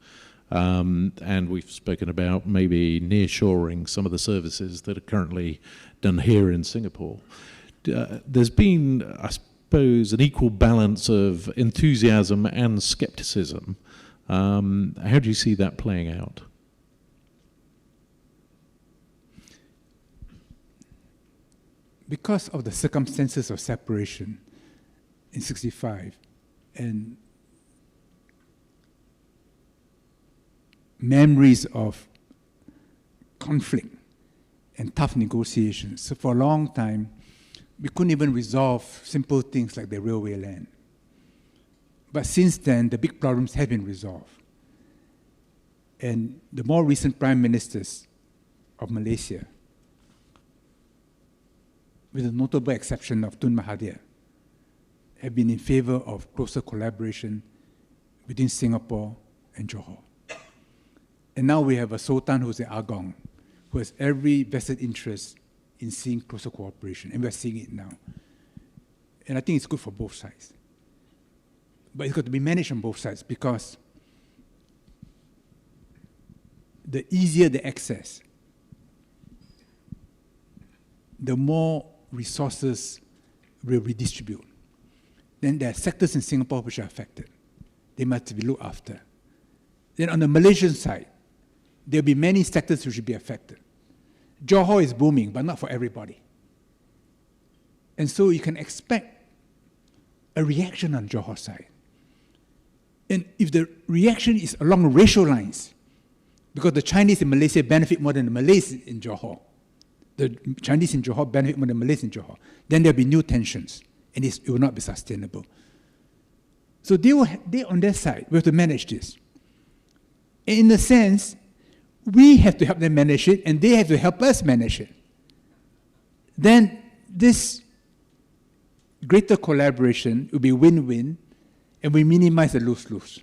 and we've spoken about maybe nearshoring some of the services that are currently done here in Singapore. There's been, suppose, an equal balance of enthusiasm and skepticism. How do you see that playing out? Because of the circumstances of separation in 1965 and memories of conflict and tough negotiations. So for a long time, we couldn't even resolve simple things like the railway land. But since then, the big problems have been resolved. And the more recent prime ministers of Malaysia, with the notable exception of Tun Mahathir, have been in favor of closer collaboration between Singapore and Johor. And now we have a Sultan who's in Agong, who has every vested interest in seeing closer cooperation, and we're seeing it now. And I think it's good for both sides. But it's got to be managed on both sides, because the easier the access, the more resources will redistribute. Then there are sectors in Singapore which are affected. They must be looked after. Then on the Malaysian side, there will be many sectors which will be affected. Johor is booming, but not for everybody. And so you can expect a reaction on Johor side. And if the reaction is along racial lines, because the Chinese in Malaysia benefit more than the Malays in Johor, the Chinese in Johor benefit more than Malays in Johor, then there will be new tensions, and it will not be sustainable. So they on their side, we have to manage this. And in a sense, we have to help them manage it, and they have to help us manage it. Then this greater collaboration will be win-win, and we minimize the lose-lose.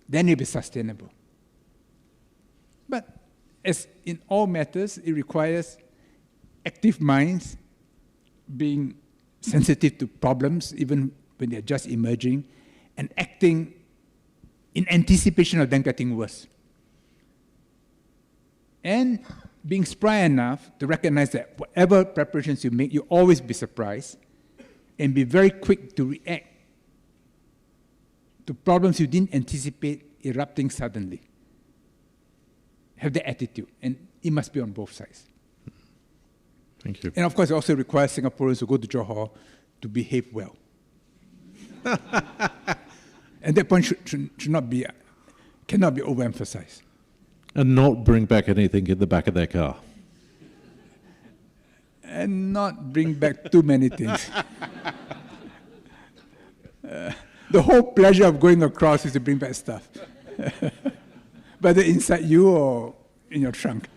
Then it will be sustainable. But as in all matters, it requires active minds being sensitive to problems, even when they're just emerging, and acting in anticipation of them getting worse. And being spry enough to recognize that whatever preparations you make, you always be surprised, and be very quick to react to problems you didn't anticipate erupting suddenly. Have that attitude, and it must be on both sides. Thank you. And of course, it also requires Singaporeans who go to Johor to behave well. And that point cannot be overemphasized. And not bring back anything in the back of their car. And not bring back too many things. The whole pleasure of going across is to bring back stuff. Whether inside you or in your trunk.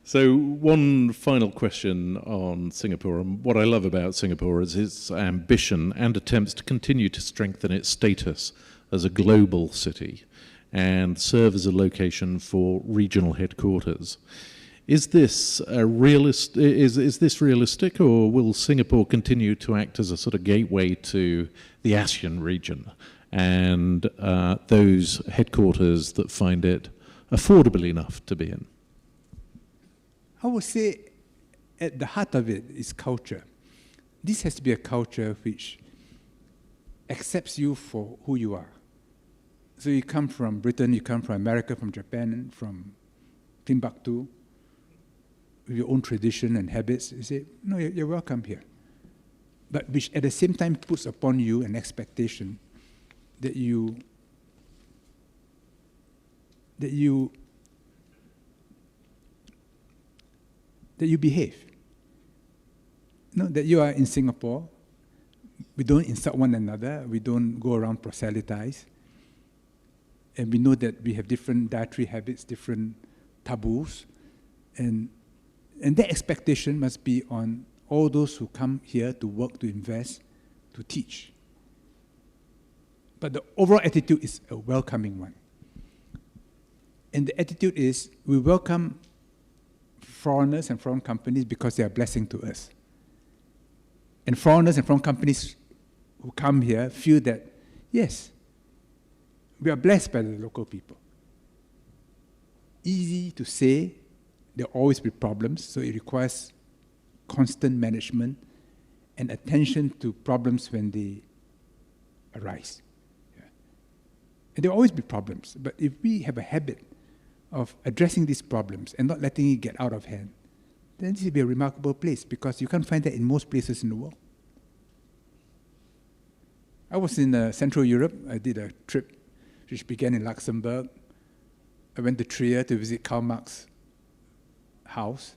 So one final question on Singapore. And what I love about Singapore is its ambition and attempts to continue to strengthen its status as a global city and serve as a location for regional headquarters. Is this is this realistic, or will Singapore continue to act as a sort of gateway to the ASEAN region and those headquarters that find it affordable enough to be in? I would say at the heart of it is culture. This has to be a culture which accepts you for who you are. So you come from Britain, you come from America, from Japan, from Timbuktu, with your own tradition and habits. You say, no, you're welcome here. But which at the same time puts upon you an expectation that you behave. No, that you are in Singapore. We don't insult one another. We don't go around proselytize. And we know that we have different dietary habits, different taboos. And that expectation must be on all those who come here to work, to invest, to teach. But the overall attitude is a welcoming one. And the attitude is we welcome foreigners and foreign companies because they are a blessing to us. And foreigners and foreign companies who come here feel that, yes, we are blessed by the local people. Easy to say, there will always be problems, so it requires constant management and attention to problems when they arise. Yeah. And there will always be problems, but if we have a habit of addressing these problems and not letting it get out of hand, then this will be a remarkable place, because you can't find that in most places in the world. I was in Central Europe. I did a trip which began in Luxembourg. I went to Trier to visit Karl Marx's house,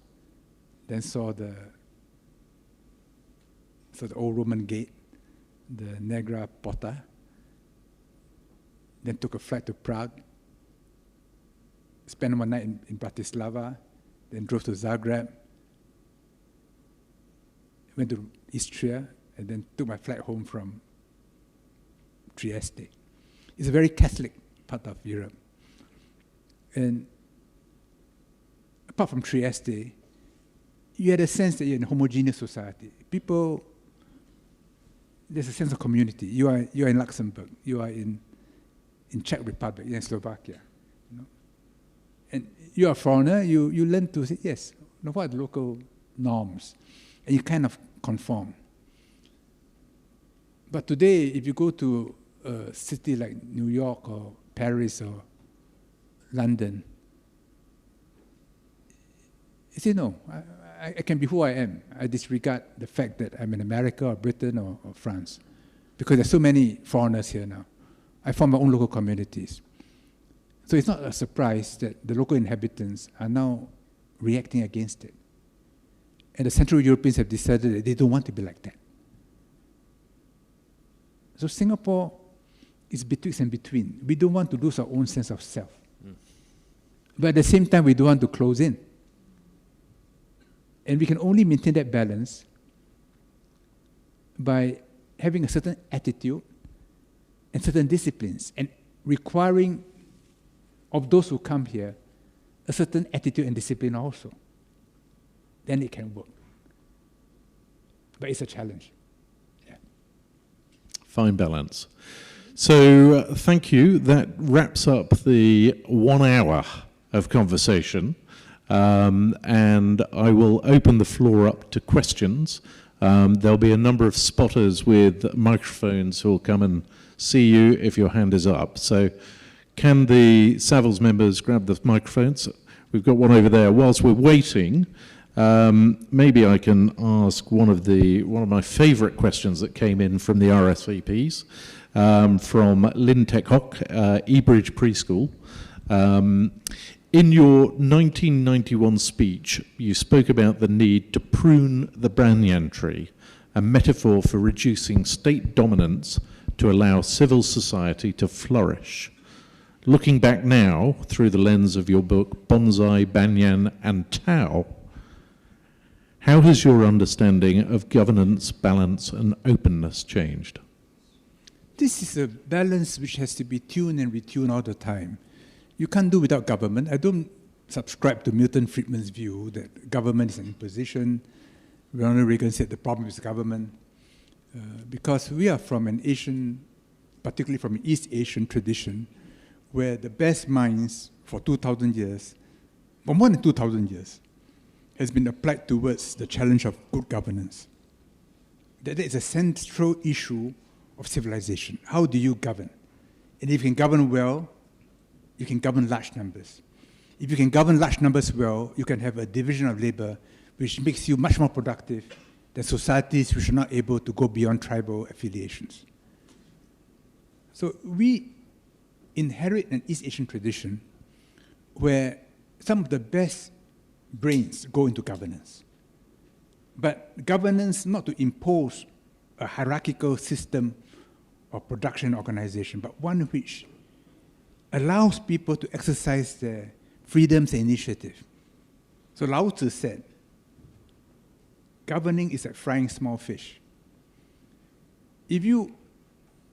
then saw the old Roman gate, the Negra Porta, then took a flight to Prague, spent one night in Bratislava, then drove to Zagreb, went to Istria, and then took my flight home from Trieste. It's a very Catholic part of Europe. And apart from Trieste, you had a sense that you're in a homogeneous society. People, there's a sense of community. You are in Luxembourg, you are in Czech Republic, you're in Slovakia. You know? And you're a foreigner, you learn to say, yes, what are the local norms? And you kind of conform. But today, if you go to a city like New York or Paris or London, you say, no, I can be who I am. I disregard the fact that I'm in America or Britain or France, because there's so many foreigners here now. I form my own local communities. So it's not a surprise that the local inhabitants are now reacting against it. And the Central Europeans have decided that they don't want to be like that. So Singapore is betwixt and between. We don't want to lose our own sense of self. But at the same time, we don't want to close in. And we can only maintain that balance by having a certain attitude and certain disciplines, and requiring of those who come here a certain attitude and discipline also. Then it can work. But it's a challenge. Yeah. Fine balance. So thank you. That wraps up the 1 hour of conversation. And I will open the floor up to questions. There'll be a number of spotters with microphones who will come and see you if your hand is up. So can the Savills members grab the microphones? We've got one over there. Whilst we're waiting, maybe I can ask one of my favourite questions that came in from the RSVPs, from Lynn Tekhock, Ebridge Preschool. In your 1991 speech, you spoke about the need to prune the banyan tree, a metaphor for reducing state dominance to allow civil society to flourish. Looking back now, through the lens of your book, Bonsai, Banyan and Tao, how has your understanding of governance, balance and openness changed? This is a balance which has to be tuned and retuned all the time. You can't do without government. I don't subscribe to Milton Friedman's view that government is an imposition. Ronald Reagan said the problem is government. Because we are from an Asian, particularly from an East Asian tradition, where the best minds for 2,000 years, for more than 2,000 years, has been applied towards the challenge of good governance. That is a central issue of civilization. How do you govern? And if you can govern well, you can govern large numbers. If you can govern large numbers well, you can have a division of labor which makes you much more productive than societies which are not able to go beyond tribal affiliations. So we inherit an East Asian tradition where some of the best brains go into governance. But governance not to impose a hierarchical system of production organization, but one which allows people to exercise their freedoms and initiative. So Lao Tzu said, governing is like frying small fish. If you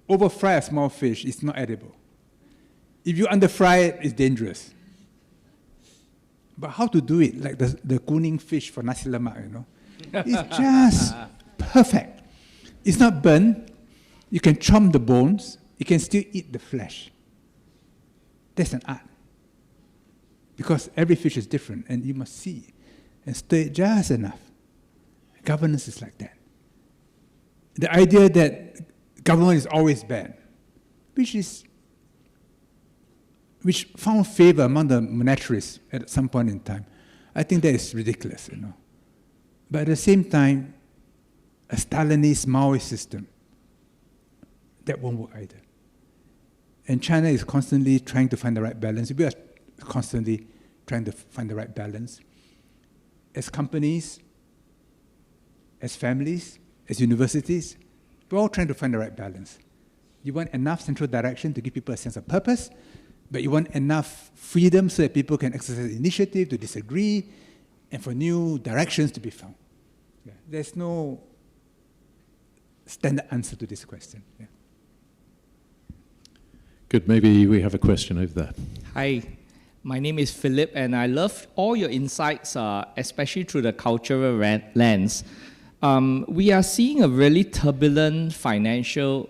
over-fry a small fish, it's not edible. If you under-fry it, it's dangerous. But how to do it, like the kuning fish for nasi lemak, you know? It's just perfect. It's not burnt. You can chomp the bones. You can still eat the flesh. That's an art. Because every fish is different, and you must see and stir it just enough. Governance is like that. the idea that government is always bad, which found favor among the monetarists at some point in time. I think that is ridiculous, you know. But at the same time, a Stalinist Maoist system, that won't work either. And China is constantly trying to find the right balance. We are constantly trying to find the right balance. As companies, as families, as universities, we're all trying to find the right balance. You want enough central direction to give people a sense of purpose, but you want enough freedom so that people can exercise initiative, to disagree, and for new directions to be found. Yeah. There's no standard answer to this question. Yeah. Good, maybe we have a question over there. Hi, my name is Philip, and I love all your insights, especially through the cultural lens. We are seeing a really turbulent financial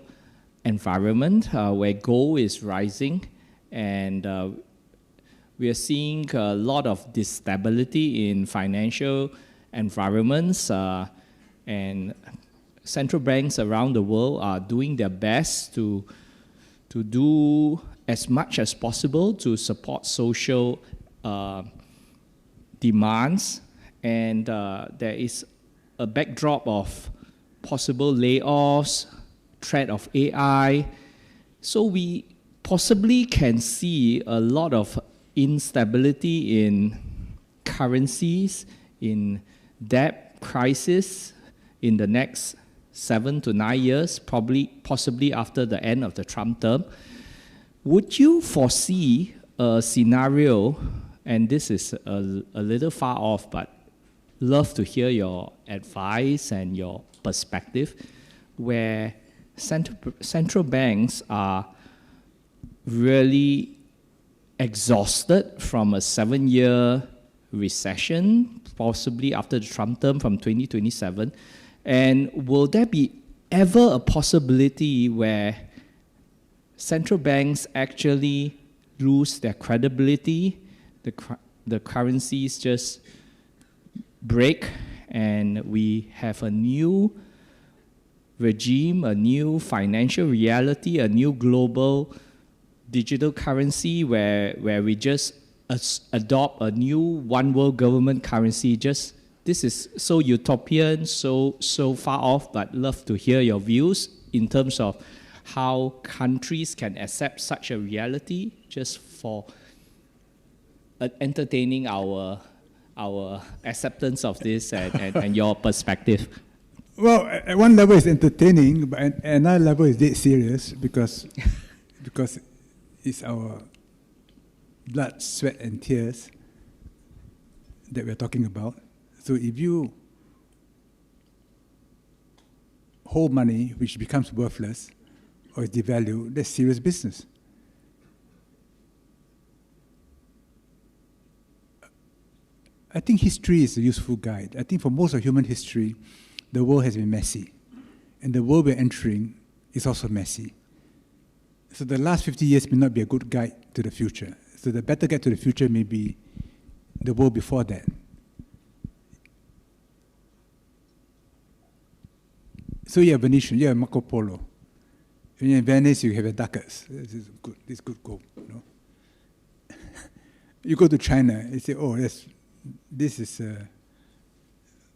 environment where gold is rising, and we are seeing a lot of instability in financial environments, and central banks around the world are doing their best to do as much as possible to support social demands, and there is a backdrop of possible layoffs, threat of AI. So we possibly can see a lot of instability in currencies, in debt crisis in the next 7 to 9 years, possibly after the end of the Trump term. Would you foresee a scenario, and this is a little far off, but love to hear your advice and your perspective, where central banks are really exhausted from a 7-year recession, possibly after the Trump term from 2027, and will there be ever a possibility where central banks actually lose their credibility, the currencies just break, and we have a new regime, a new financial reality, a new global digital currency where we just adopt a new one world government currency? Just this is so utopian, so far off, but love to hear your views in terms of how countries can accept such a reality just for entertaining our acceptance of this and your perspective. Well, at one level it's entertaining, but at another level it's dead serious because it's our blood, sweat, and tears that we're talking about. So if you hold money which becomes worthless or is devalued, that's serious business. I think history is a useful guide. I think for most of human history, the world has been messy. And the world we're entering is also messy. So the last 50 years may not be a good guide to the future. So the better guide to the future may be the world before that. So you have Venetian, you have Marco Polo. When you're in Venice, you have a ducats. This is good gold. You know? You go to China, you say, oh, this is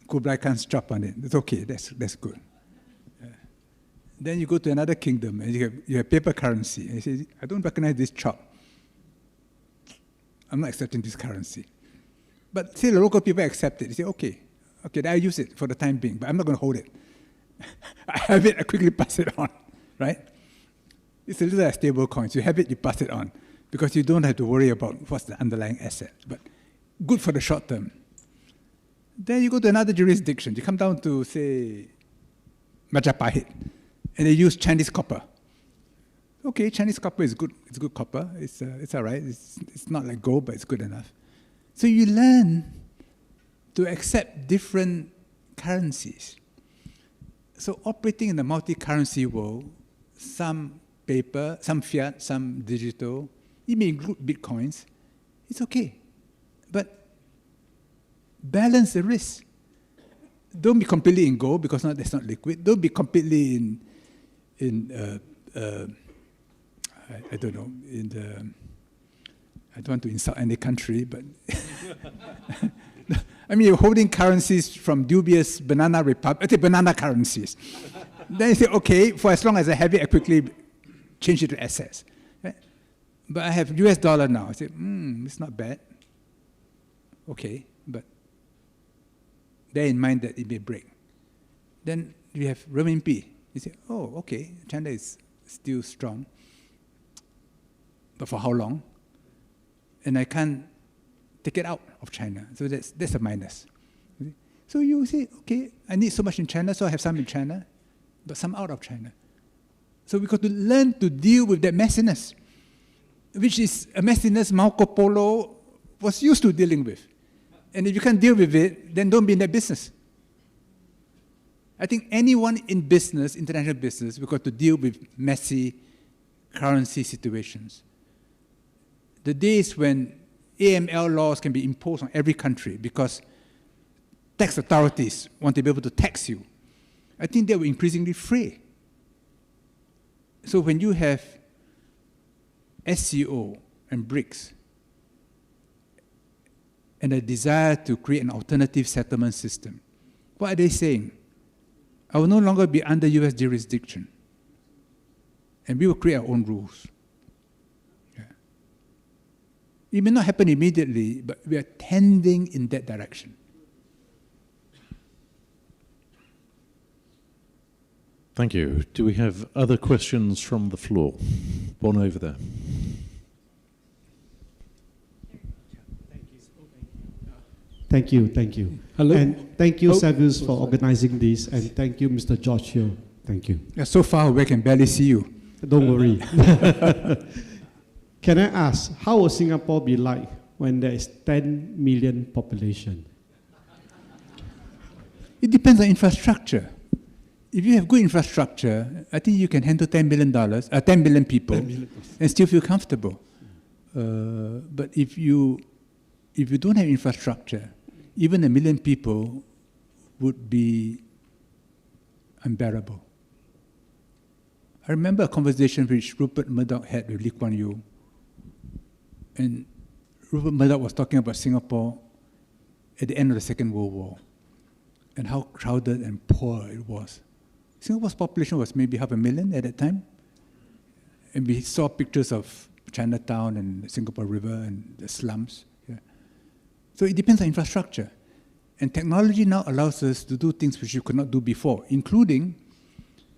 Kublai Khan's chop on it. It's okay, that's good. Then you go to another kingdom and you have paper currency. And you say, I don't recognize this chop. I'm not accepting this currency. But say the local people accept it. They say, okay, I use it for the time being, but I'm not going to hold it. I have it, I quickly pass it on, right? It's a little like stable coins. You have it, you pass it on, because you don't have to worry about what's the underlying asset. But good for the short term. Then you go to another jurisdiction. You come down to, say, Majapahit, and they use Chinese copper. Okay, Chinese copper is good. It's good copper. It's all right. It's not like gold, but it's good enough. So you learn to accept different currencies. So operating in the multi-currency world, some paper, some fiat, some digital, it may include bitcoins, it's okay. But balance the risk. don't be completely in gold because that's not liquid. Don't be completely I don't know, I don't want to insult any country, but I mean, you're holding currencies from dubious banana currencies. Then you say, okay, for as long as I have it, I quickly change it to assets. Right? But I have US dollar now. I say, it's not bad. Okay, but bear in mind that it may break. Then you have renminbi. You say, oh, okay, China is still strong. But for how long? And I can't take it out of China. So that's a minus. So you say, okay, I need so much in China, so I have some in China, but some out of China. So we got to learn to deal with that messiness, which is a messiness Marco Polo was used to dealing with. And if you can't deal with it, then don't be in that business. I think anyone in business, international business, we've got to deal with messy currency situations. The days when AML laws can be imposed on every country because tax authorities want to be able to tax you, I think they were increasingly free. So when you have SCO and BRICS and a desire to create an alternative settlement system, what are they saying? I will no longer be under US jurisdiction, and we will create our own rules. It may not happen immediately, but we are tending in that direction. Thank you. Do we have other questions from the floor? One over there. Thank you. Hello. And thank you, Savills, for organizing this, and thank you, Mr. George Hill. Thank you. You're so far away, I can barely see you. Don't worry. Can I ask, how will Singapore be like when there is 10 million population? It depends on infrastructure. If you have good infrastructure, I think you can handle $10 billion people, 10 million. and still feel comfortable. But if you don't have infrastructure, even 1 million people would be unbearable. I remember a conversation which Rupert Murdoch had with Lee Kuan Yew. And Rupert Murdoch was talking about Singapore at the end of the Second World War and how crowded and poor it was. Singapore's population was maybe 500,000 at that time. And we saw pictures of Chinatown and the Singapore River and the slums. Yeah. So it depends on infrastructure. And technology now allows us to do things which you could not do before, including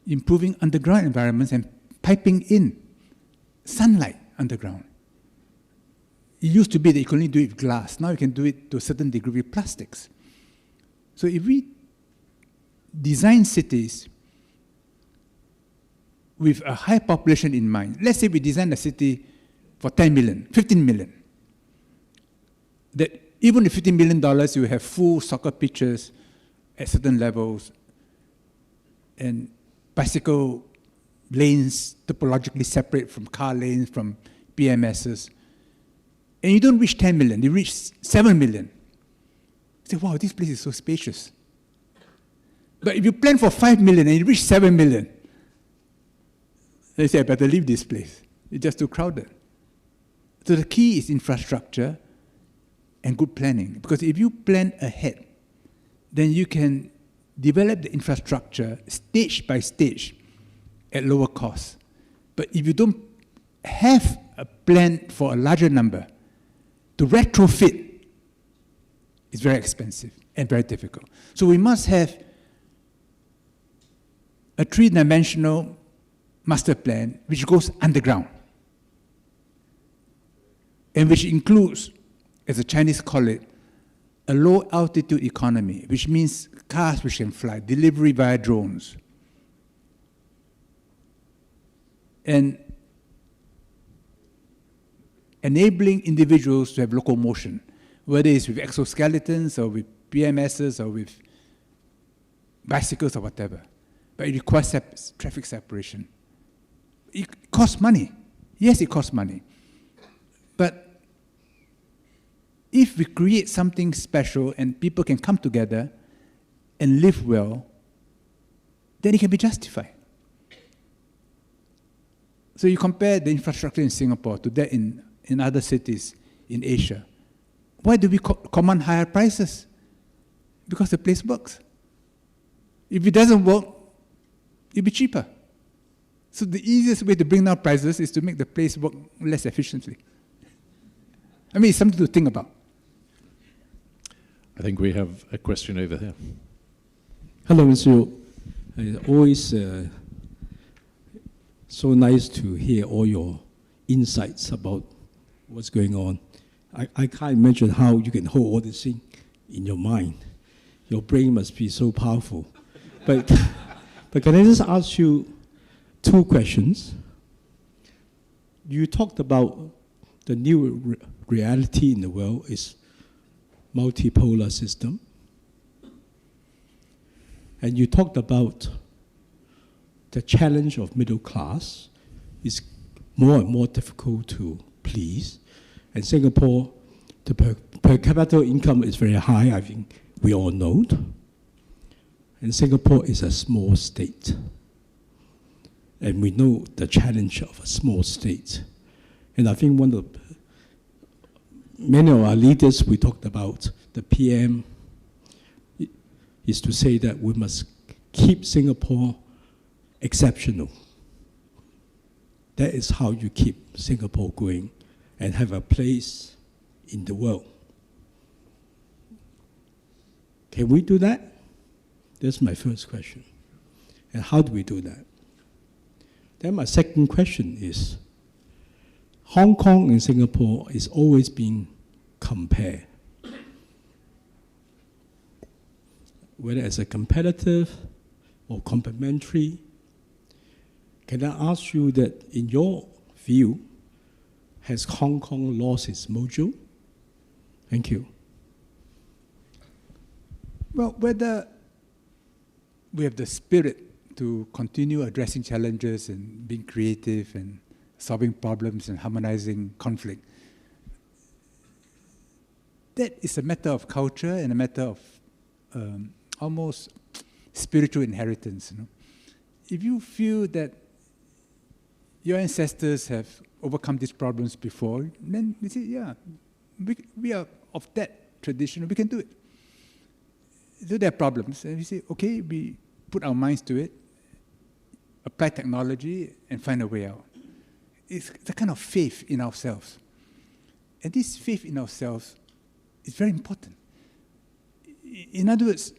improving underground environments and piping in sunlight underground. It used to be that you could only do it with glass. Now you can do it to a certain degree with plastics. So if we design cities with a high population in mind, let's say we design a city for 10 million, 15 million, that even with $15 million, you have full soccer pitches at certain levels and bicycle lanes topologically separate from car lanes, from PMSs. And you don't reach 10 million, you reach 7 million. You say, wow, this place is so spacious. But if you plan for 5 million and you reach 7 million, they say, I better leave this place. It's just too crowded. So the key is infrastructure and good planning. Because if you plan ahead, then you can develop the infrastructure stage by stage at lower cost. But if you don't have a plan for a larger number, to retrofit is very expensive and very difficult. So we must have a three-dimensional master plan which goes underground and which includes, as the Chinese call it, a low-altitude economy, which means cars which can fly, delivery via drones. And enabling individuals to have locomotion, whether it's with exoskeletons or with PMSs or with bicycles or whatever. But it requires traffic separation. It costs money. Yes, it costs money. But if we create something special and people can come together and live well, then it can be justified. So you compare the infrastructure in Singapore to that in other cities in Asia. Why do we command higher prices? Because the place works. If it doesn't work, it'll be cheaper. So the easiest way to bring down prices is to make the place work less efficiently. I mean, it's something to think about. I think we have a question over here. Hello, Mr. Yeo. It's always so nice to hear all your insights about what's going on. I can't imagine how you can hold all this thing in your mind. Your brain must be so powerful. But can I just ask you two questions? You talked about the new reality in the world is multipolar system. And you talked about the challenge of middle class is more and more difficult to please. And Singapore, the per capita income is very high, I think we all know. And Singapore is a small state. And we know the challenge of a small state. And I think many of our leaders, we talked about the PM, is to say that we must keep Singapore exceptional. That is how you keep Singapore going and have a place in the world. Can we do that? That's my first question. And how do we do that? Then my second question is, Hong Kong and Singapore is always being compared, whether as a competitive or complementary. Can I ask you that, in your view, has Hong Kong lost its mojo? Thank you. Well, whether we have the spirit to continue addressing challenges and being creative and solving problems and harmonizing conflict, that is a matter of culture and a matter of almost spiritual inheritance. You know? If you feel that your ancestors have overcome these problems before, then you say, yeah, we are of that tradition, we can do it. So there are problems, and we say, okay, we put our minds to it, apply technology, and find a way out. It's the kind of faith in ourselves. And this faith in ourselves is very important. In other words,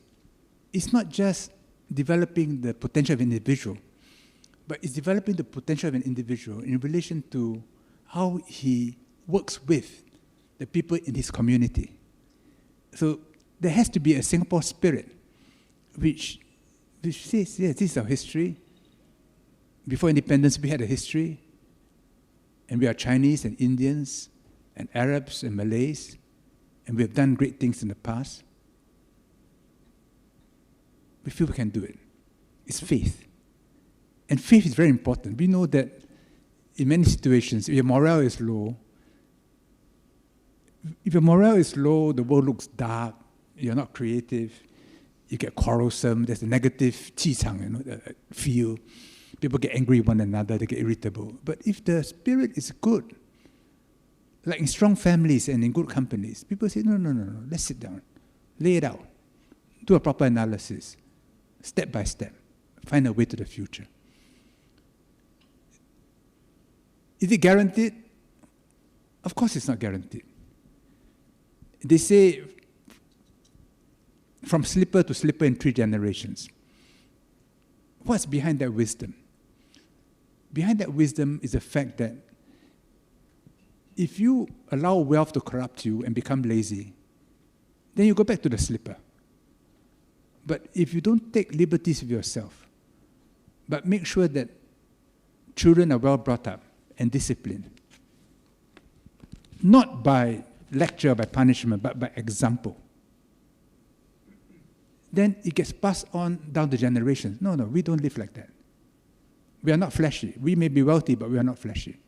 it's not just developing the potential of an individual, but it's developing the potential of an individual in relation to how he works with the people in his community. So there has to be a Singapore spirit which says, yes, this is our history. Before independence, we had a history, and we are Chinese and Indians and Arabs and Malays, and we have done great things in the past. We feel we can do it. It's faith. And faith is very important. We know that in many situations, if your morale is low, the world looks dark, you're not creative, you get quarrelsome, there's a negative 气场, feel. People get angry with one another, they get irritable. But if the spirit is good, like in strong families and in good companies, people say, no, let's sit down, lay it out, do a proper analysis, step by step, find a way to the future. Is it guaranteed? Of course it's not guaranteed. They say from slipper to slipper in 3 generations. What's behind that wisdom? Behind that wisdom is the fact that if you allow wealth to corrupt you and become lazy, then you go back to the slipper. But if you don't take liberties with yourself, but make sure that children are well brought up and disciplined, not by lecture, by punishment, but by example, then it gets passed on down the generations. No, we don't live like that. We are not flashy. We may be wealthy, but we are not flashy.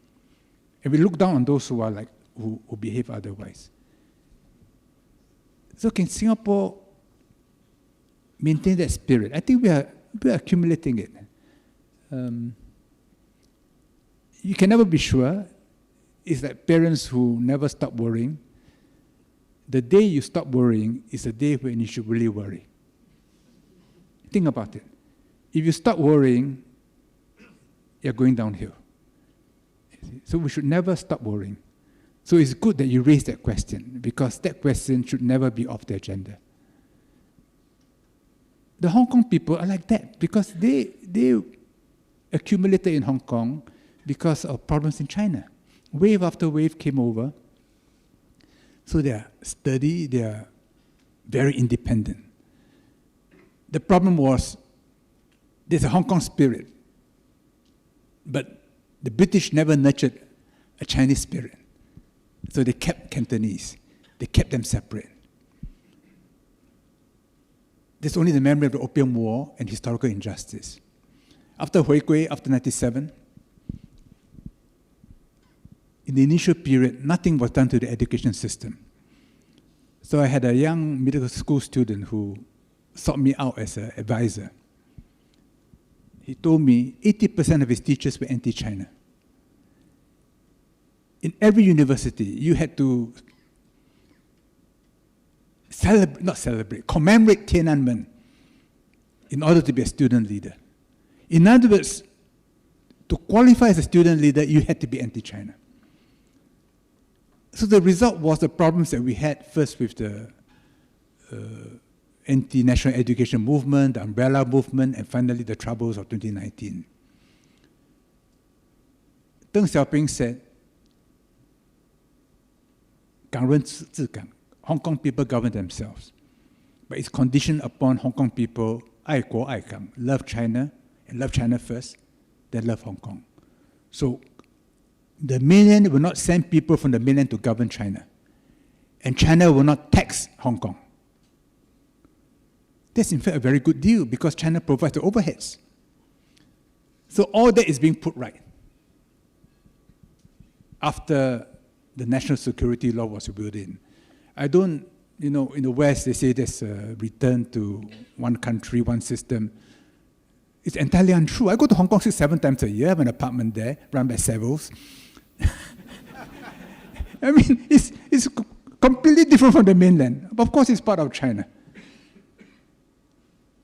And we look down on those who are who behave otherwise. So can Singapore maintain that spirit. I think we are accumulating it. You can never be sure. It's like parents who never stop worrying. The day you stop worrying is the day when you should really worry. Think about it. If you stop worrying, you're going downhill. So we should never stop worrying. So it's good that you raise that question, because that question should never be off the agenda. The Hong Kong people are like that because they accumulated in Hong Kong because of problems in China. Wave after wave came over. So they are sturdy, they are very independent. The problem was there's a Hong Kong spirit, but the British never nurtured a Chinese spirit. So they kept Cantonese. They kept them separate. There's only the memory of the Opium War and historical injustice. After Hui Kui, after 1997, in the initial period, nothing was done to the education system. So I had a young middle school student who sought me out as an advisor. He told me 80% of his teachers were anti-China. In every university, you had to commemorate Tiananmen in order to be a student leader. In other words, to qualify as a student leader, you had to be anti-China. So the result was the problems that we had first with the anti-national education movement, the umbrella movement, and finally the troubles of 2019. Deng Xiaoping said, 港人治港, Hong Kong people govern themselves. But it's conditioned upon Hong Kong people 爱国爱港, love China, and love China first, then love Hong Kong. So the mainland will not send people from the mainland to govern China. And China will not tax Hong Kong. That's in fact a very good deal because China provides the overheads. So all that is being put right. After the national security law was built in. I don't, in the West, they say there's a return to one country, one system. It's entirely untrue. I go to Hong Kong 6-7 times a year. I have an apartment there, run by Savills. I mean, it's completely different from the mainland. But of course, it's part of China.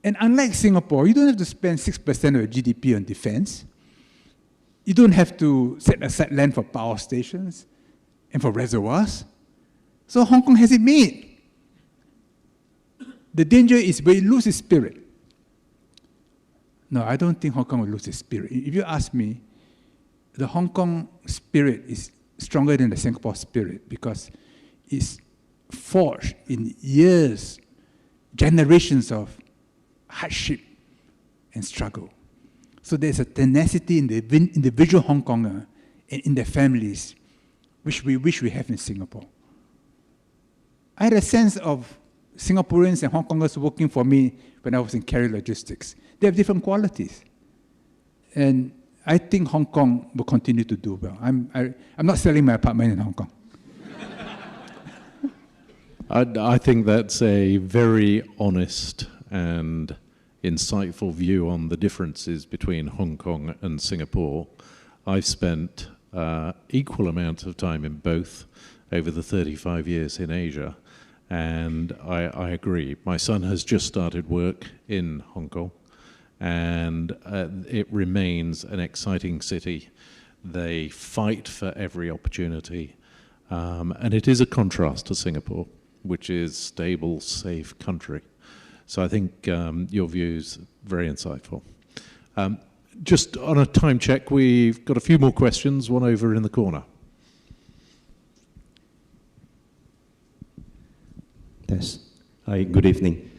And unlike Singapore, you don't have to spend 6% of your GDP on defense. You don't have to set aside land for power stations and for reservoirs. So Hong Kong has it made. The danger is where it loses its spirit. No, I don't think Hong Kong will lose its spirit. If you ask me, the Hong Kong spirit is stronger than the Singapore spirit because it's forged in years, generations of hardship and struggle. So there's a tenacity in the individual Hong Konger and in their families, which we wish we have in Singapore. I had a sense of Singaporeans and Hong Kongers working for me when I was in carrier logistics. They have different qualities. And I think Hong Kong will continue to do well. I'm not selling my apartment in Hong Kong. I think that's a very honest and insightful view on the differences between Hong Kong and Singapore. I've spent equal amount of time in both over the 35 years in Asia, and I agree. My son has just started work in Hong Kong, and it remains an exciting city. They fight for every opportunity, and it is a contrast to Singapore, which is stable, safe country. So I think your view is very insightful. Just on a time check, we've got a few more questions, one over in the corner. Yes. Hi, good evening.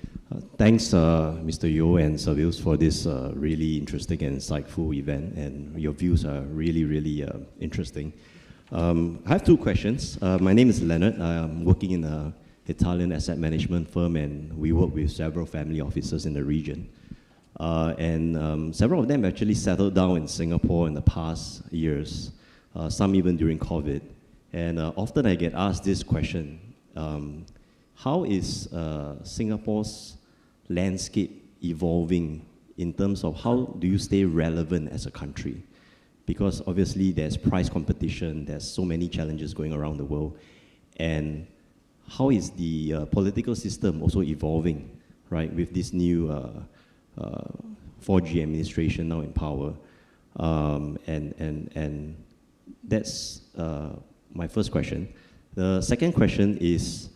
Thanks, Mr. Yeo and Savills, for this really interesting and insightful event, and your views are really, really interesting. I have two questions. My name is Leonard. I'm working in an Italian asset management firm, and we work with several family offices in the region. And several of them actually settled down in Singapore in the past years, some even during COVID. And often I get asked this question, how is Singapore's landscape evolving in terms of how do you stay relevant as a country? Because obviously there's price competition, there's so many challenges going around the world, and how is the political system also evolving, right, with this new 4G administration now in power? And that's my first question. The second question is,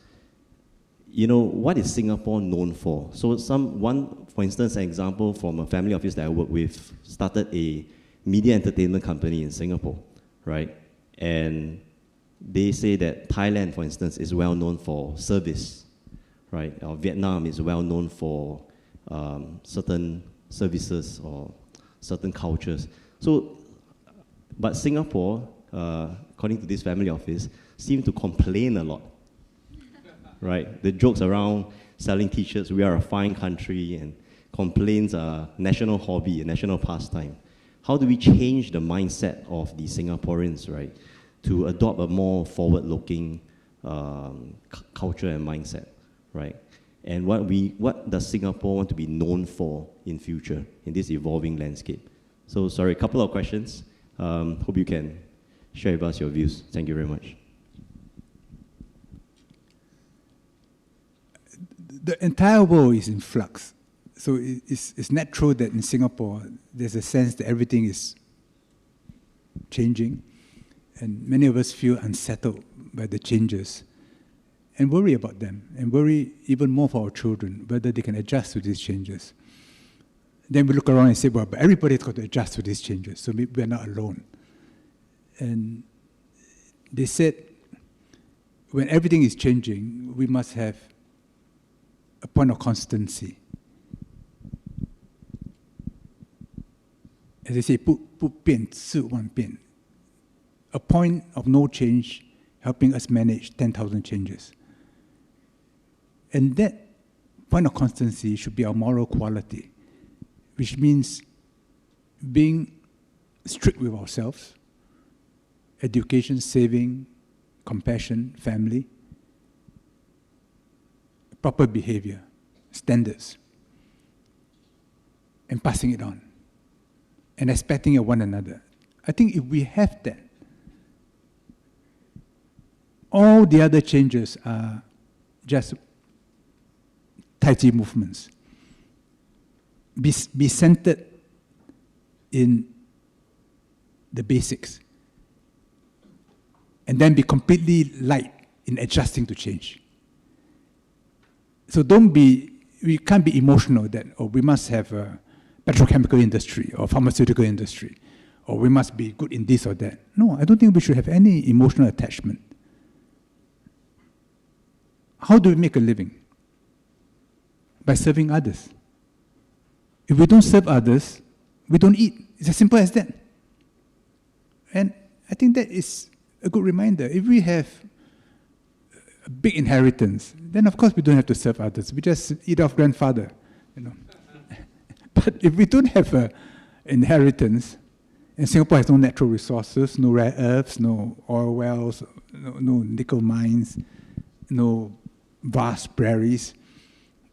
you know, what is Singapore known for? So for instance, an example from a family office that I work with started a media entertainment company in Singapore, right? And they say that Thailand, for instance, is well known for service, right? Or Vietnam is well known for certain services or certain cultures. So, but Singapore, according to this family office, seem to complain a lot, right? The jokes around selling t-shirts, we are a fine country, and complaints are national hobby, a national pastime. How do we change the mindset of the Singaporeans, right, to adopt a more forward-looking culture and mindset, right? And what does Singapore want to be known for in future in this evolving landscape? So sorry, a couple of questions. Hope you can share with us your views. Thank you very much. The entire world is in flux. So it's natural that in Singapore, there's a sense that everything is changing, and many of us feel unsettled by the changes and worry about them, and worry even more for our children, whether they can adjust to these changes. Then we look around and say, well, but everybody's got to adjust to these changes, so we're not alone. And they said, when everything is changing, we must have a point of constancy. As they say, 不变是万变. A point of no change helping us manage 10,000 changes. And that point of constancy should be our moral quality, which means being strict with ourselves, education, saving, compassion, family, proper behavior, standards, and passing it on, and expecting of one another. I think if we have that, all the other changes are just Tai Chi movements. Be centered in the basics, and then be completely light in adjusting to change. So we can't be emotional that, oh, we must have a petrochemical industry or pharmaceutical industry, or we must be good in this or that. No, I don't think we should have any emotional attachment. How do we make a living? By serving others. If we don't serve others, we don't eat. It's as simple as that. And I think that is a good reminder. If we have a big inheritance, then of course we don't have to serve others. We just eat off grandfather, you know. But if we don't have an inheritance, and Singapore has no natural resources, no rare earths, no oil wells, no nickel mines, no vast prairies.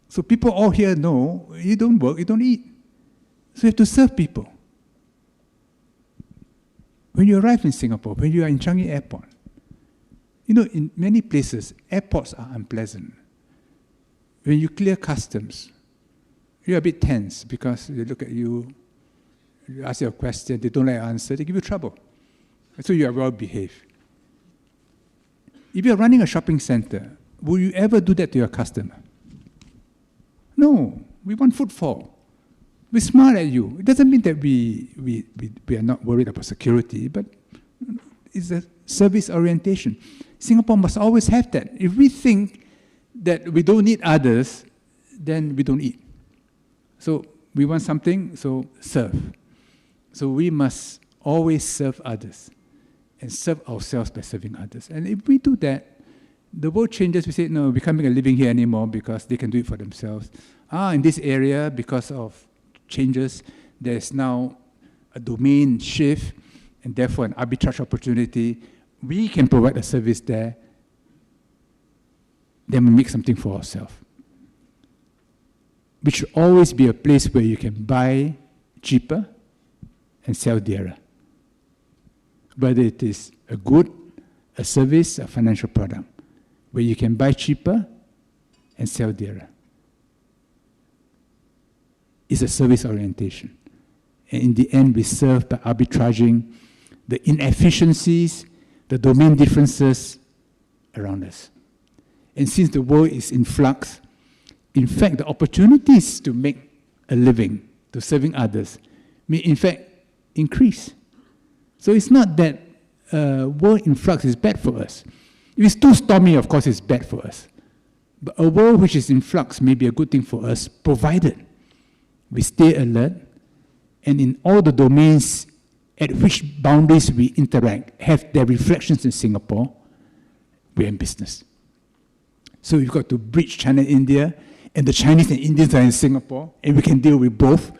So people all here know, you don't work, you don't eat. So you have to serve people. When you arrive in Singapore, when you are in Changi Airport, you know, in many places, airports are unpleasant. When you clear customs, you're a bit tense because they look at you, you ask you a question, they don't like answer, they give you trouble. So you are well behaved. If you're running a shopping center, will you ever do that to your customer? No, we want footfall. We smile at you. It doesn't mean that we are not worried about security, but it's a service orientation. Singapore must always have that. If we think that we don't need others, then we don't eat. So we want something, so serve. So we must always serve others and serve ourselves by serving others. And if we do that, the world changes. We say, no, we can't make a living here anymore because they can do it for themselves. In this area, because of changes, there's now a domain shift and therefore an arbitrage opportunity. We can provide a service there. Then we make something for ourselves. which should always be a place where you can buy cheaper and sell dearer. Whether it is a good, a service, a financial product, where you can buy cheaper and sell dearer. It's a service orientation. And in the end, we serve by arbitraging the inefficiencies, the domain differences around us. And since the world is in flux, in fact, the opportunities to make a living, to serving others, may in fact increase. So it's not that world in flux is bad for us. If it's too stormy, of course, it's bad for us. But a world which is in flux may be a good thing for us, provided we stay alert, and in all the domains at which boundaries we interact have their reflections in Singapore, we're in business. So we've got to bridge China and India, and the Chinese and Indians are in Singapore, and we can deal with both,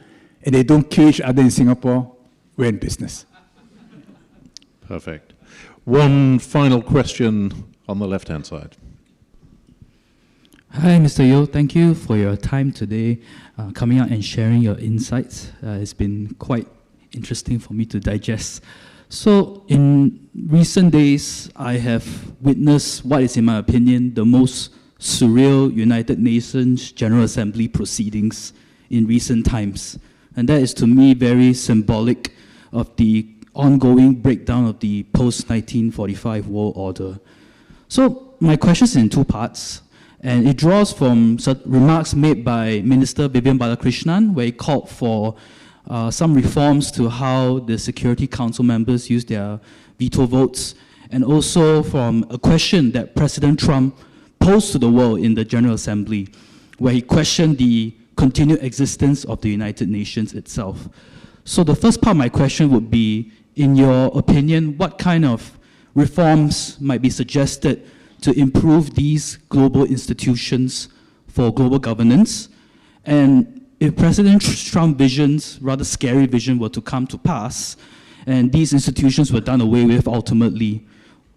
and they don't kill each other in Singapore, we're in business. Perfect. One final question on the left-hand side. Hi, Mr. Yeo. Thank you for your time today, coming out and sharing your insights. It's been quite interesting for me to digest. So, in recent days, I have witnessed what is, in my opinion, the most surreal United Nations General Assembly proceedings in recent times. And that is, to me, very symbolic of the ongoing breakdown of the post-1945 world order. So, my question is in two parts. And it draws from remarks made by Minister Vivian Balakrishnan, where he called for some reforms to how the Security Council members use their veto votes, and also from a question that President Trump posed to the world in the General Assembly, where he questioned the continued existence of the United Nations itself. So the first part of my question would be, in your opinion, what kind of reforms might be suggested to improve these global institutions for global governance? And if President Trump's visions, rather scary vision, were to come to pass, and these institutions were done away with ultimately,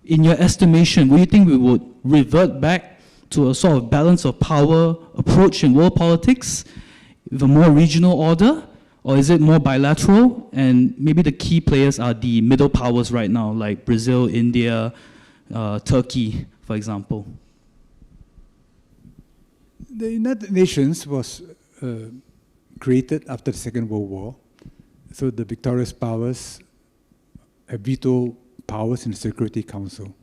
in your estimation, would you think we would revert back to a sort of balance of power approach in world politics with a more regional order? Or is it more bilateral? And maybe the key players are the middle powers right now, like Brazil, India, Turkey, for example. The United Nations was created after the Second World War. So the victorious powers have veto powers in the Security Council.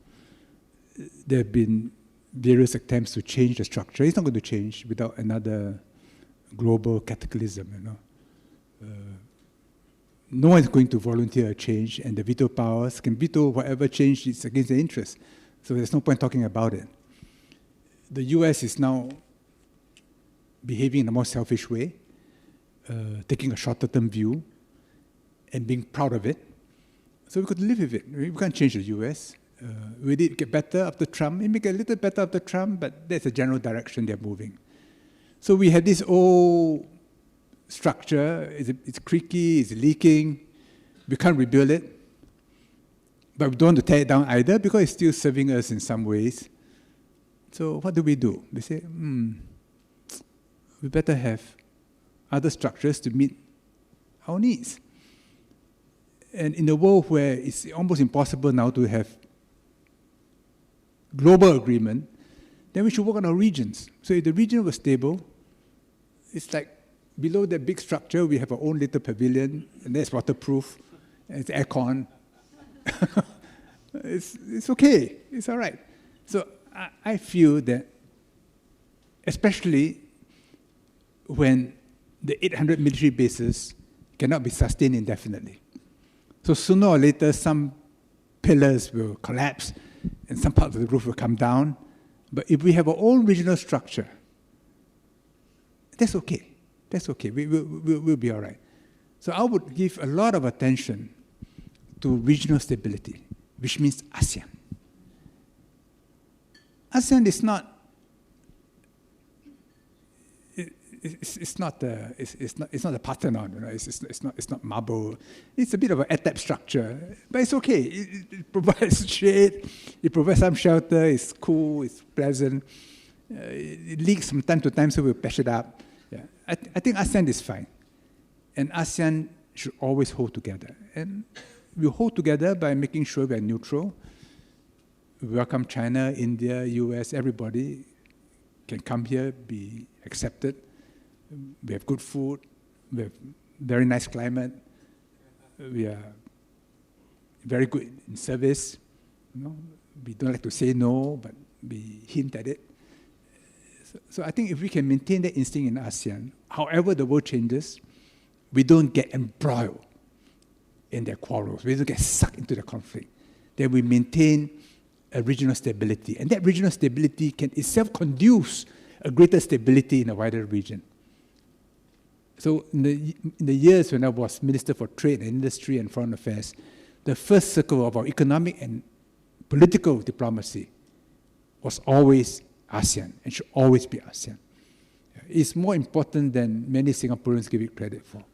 There have been various attempts to change the structure. It's not going to change without another global cataclysm, you know. No one is going to volunteer a change, and the veto powers can veto whatever change is against their interests. So there's no point talking about it. The US is now behaving in a more selfish way, taking a shorter-term view, and being proud of it. So we could live with it. We can't change the US. Will it get better after Trump? It may get a little better after Trump, but that's the general direction they're moving. So we have this old structure. It's creaky, it's leaking. We can't rebuild it. But we don't want to tear it down either, because it's still serving us in some ways. So what do? We say, we better have other structures to meet our needs. And in a world where it's almost impossible now to have global agreement, then we should work on our regions. So if the region was stable, it's like below that big structure, we have our own little pavilion, and that's waterproof, and it's aircon. It's okay. It's all right. So I feel that, especially when the 800 military bases cannot be sustained indefinitely. So sooner or later, some pillars will collapse, and some parts of the roof will come down. But if we have our own regional structure, that's okay. That's okay. We'll be all right. So I would give a lot of attention to regional stability, which means ASEAN. ASEAN is not. It's not a Parthenon. You know. It's not marble. It's a bit of an ATEP structure, but it's okay. It provides shade. It provides some shelter. It's cool. It's pleasant. It leaks from time to time, so we'll patch it up. Yeah. I think ASEAN is fine. And ASEAN should always hold together. And we hold together by making sure we are neutral. We welcome China, India, US, everybody can come here, be accepted. We have good food. We have very nice climate. We are very good in service. You know, we don't like to say no, but we hint at it. So I think if we can maintain that instinct in ASEAN, however the world changes, we don't get embroiled in their quarrels. We don't get sucked into the conflict. Then we maintain a regional stability. And that regional stability can itself conduce a greater stability in a wider region. So in the years when I was Minister for Trade and Industry and Foreign Affairs, the first circle of our economic and political diplomacy was always ASEAN and should always be ASEAN. It's more important than many Singaporeans give it credit for.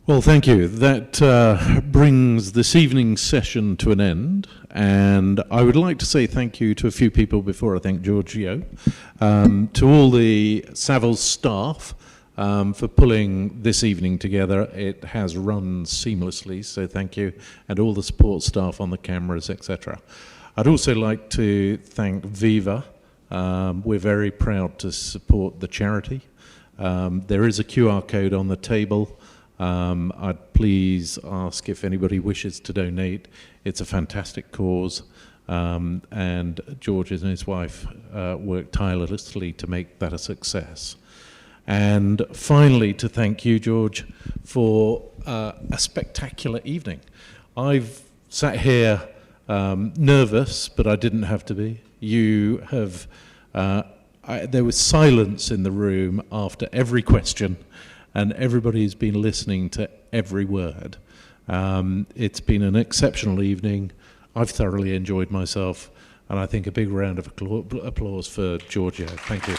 Well, thank you. That brings this evening's session to an end. And I would like to say thank you to a few people before I thank Giorgio, to all the Savills staff for pulling this evening together. It has run seamlessly, so thank you, and all the support staff on the cameras, etc. I'd also like to thank VIVA. We're very proud to support the charity. There is a QR code on the table. I'd please ask if anybody wishes to donate. It's a fantastic cause, and George and his wife worked tirelessly to make that a success. And finally, to thank you, George, for a spectacular evening. I've sat here nervous, but I didn't have to be. You have, there was silence in the room after every question, and everybody's been listening to every word. It's been an exceptional evening. I've thoroughly enjoyed myself, and I think a big round of applause for Giorgio. Thank you.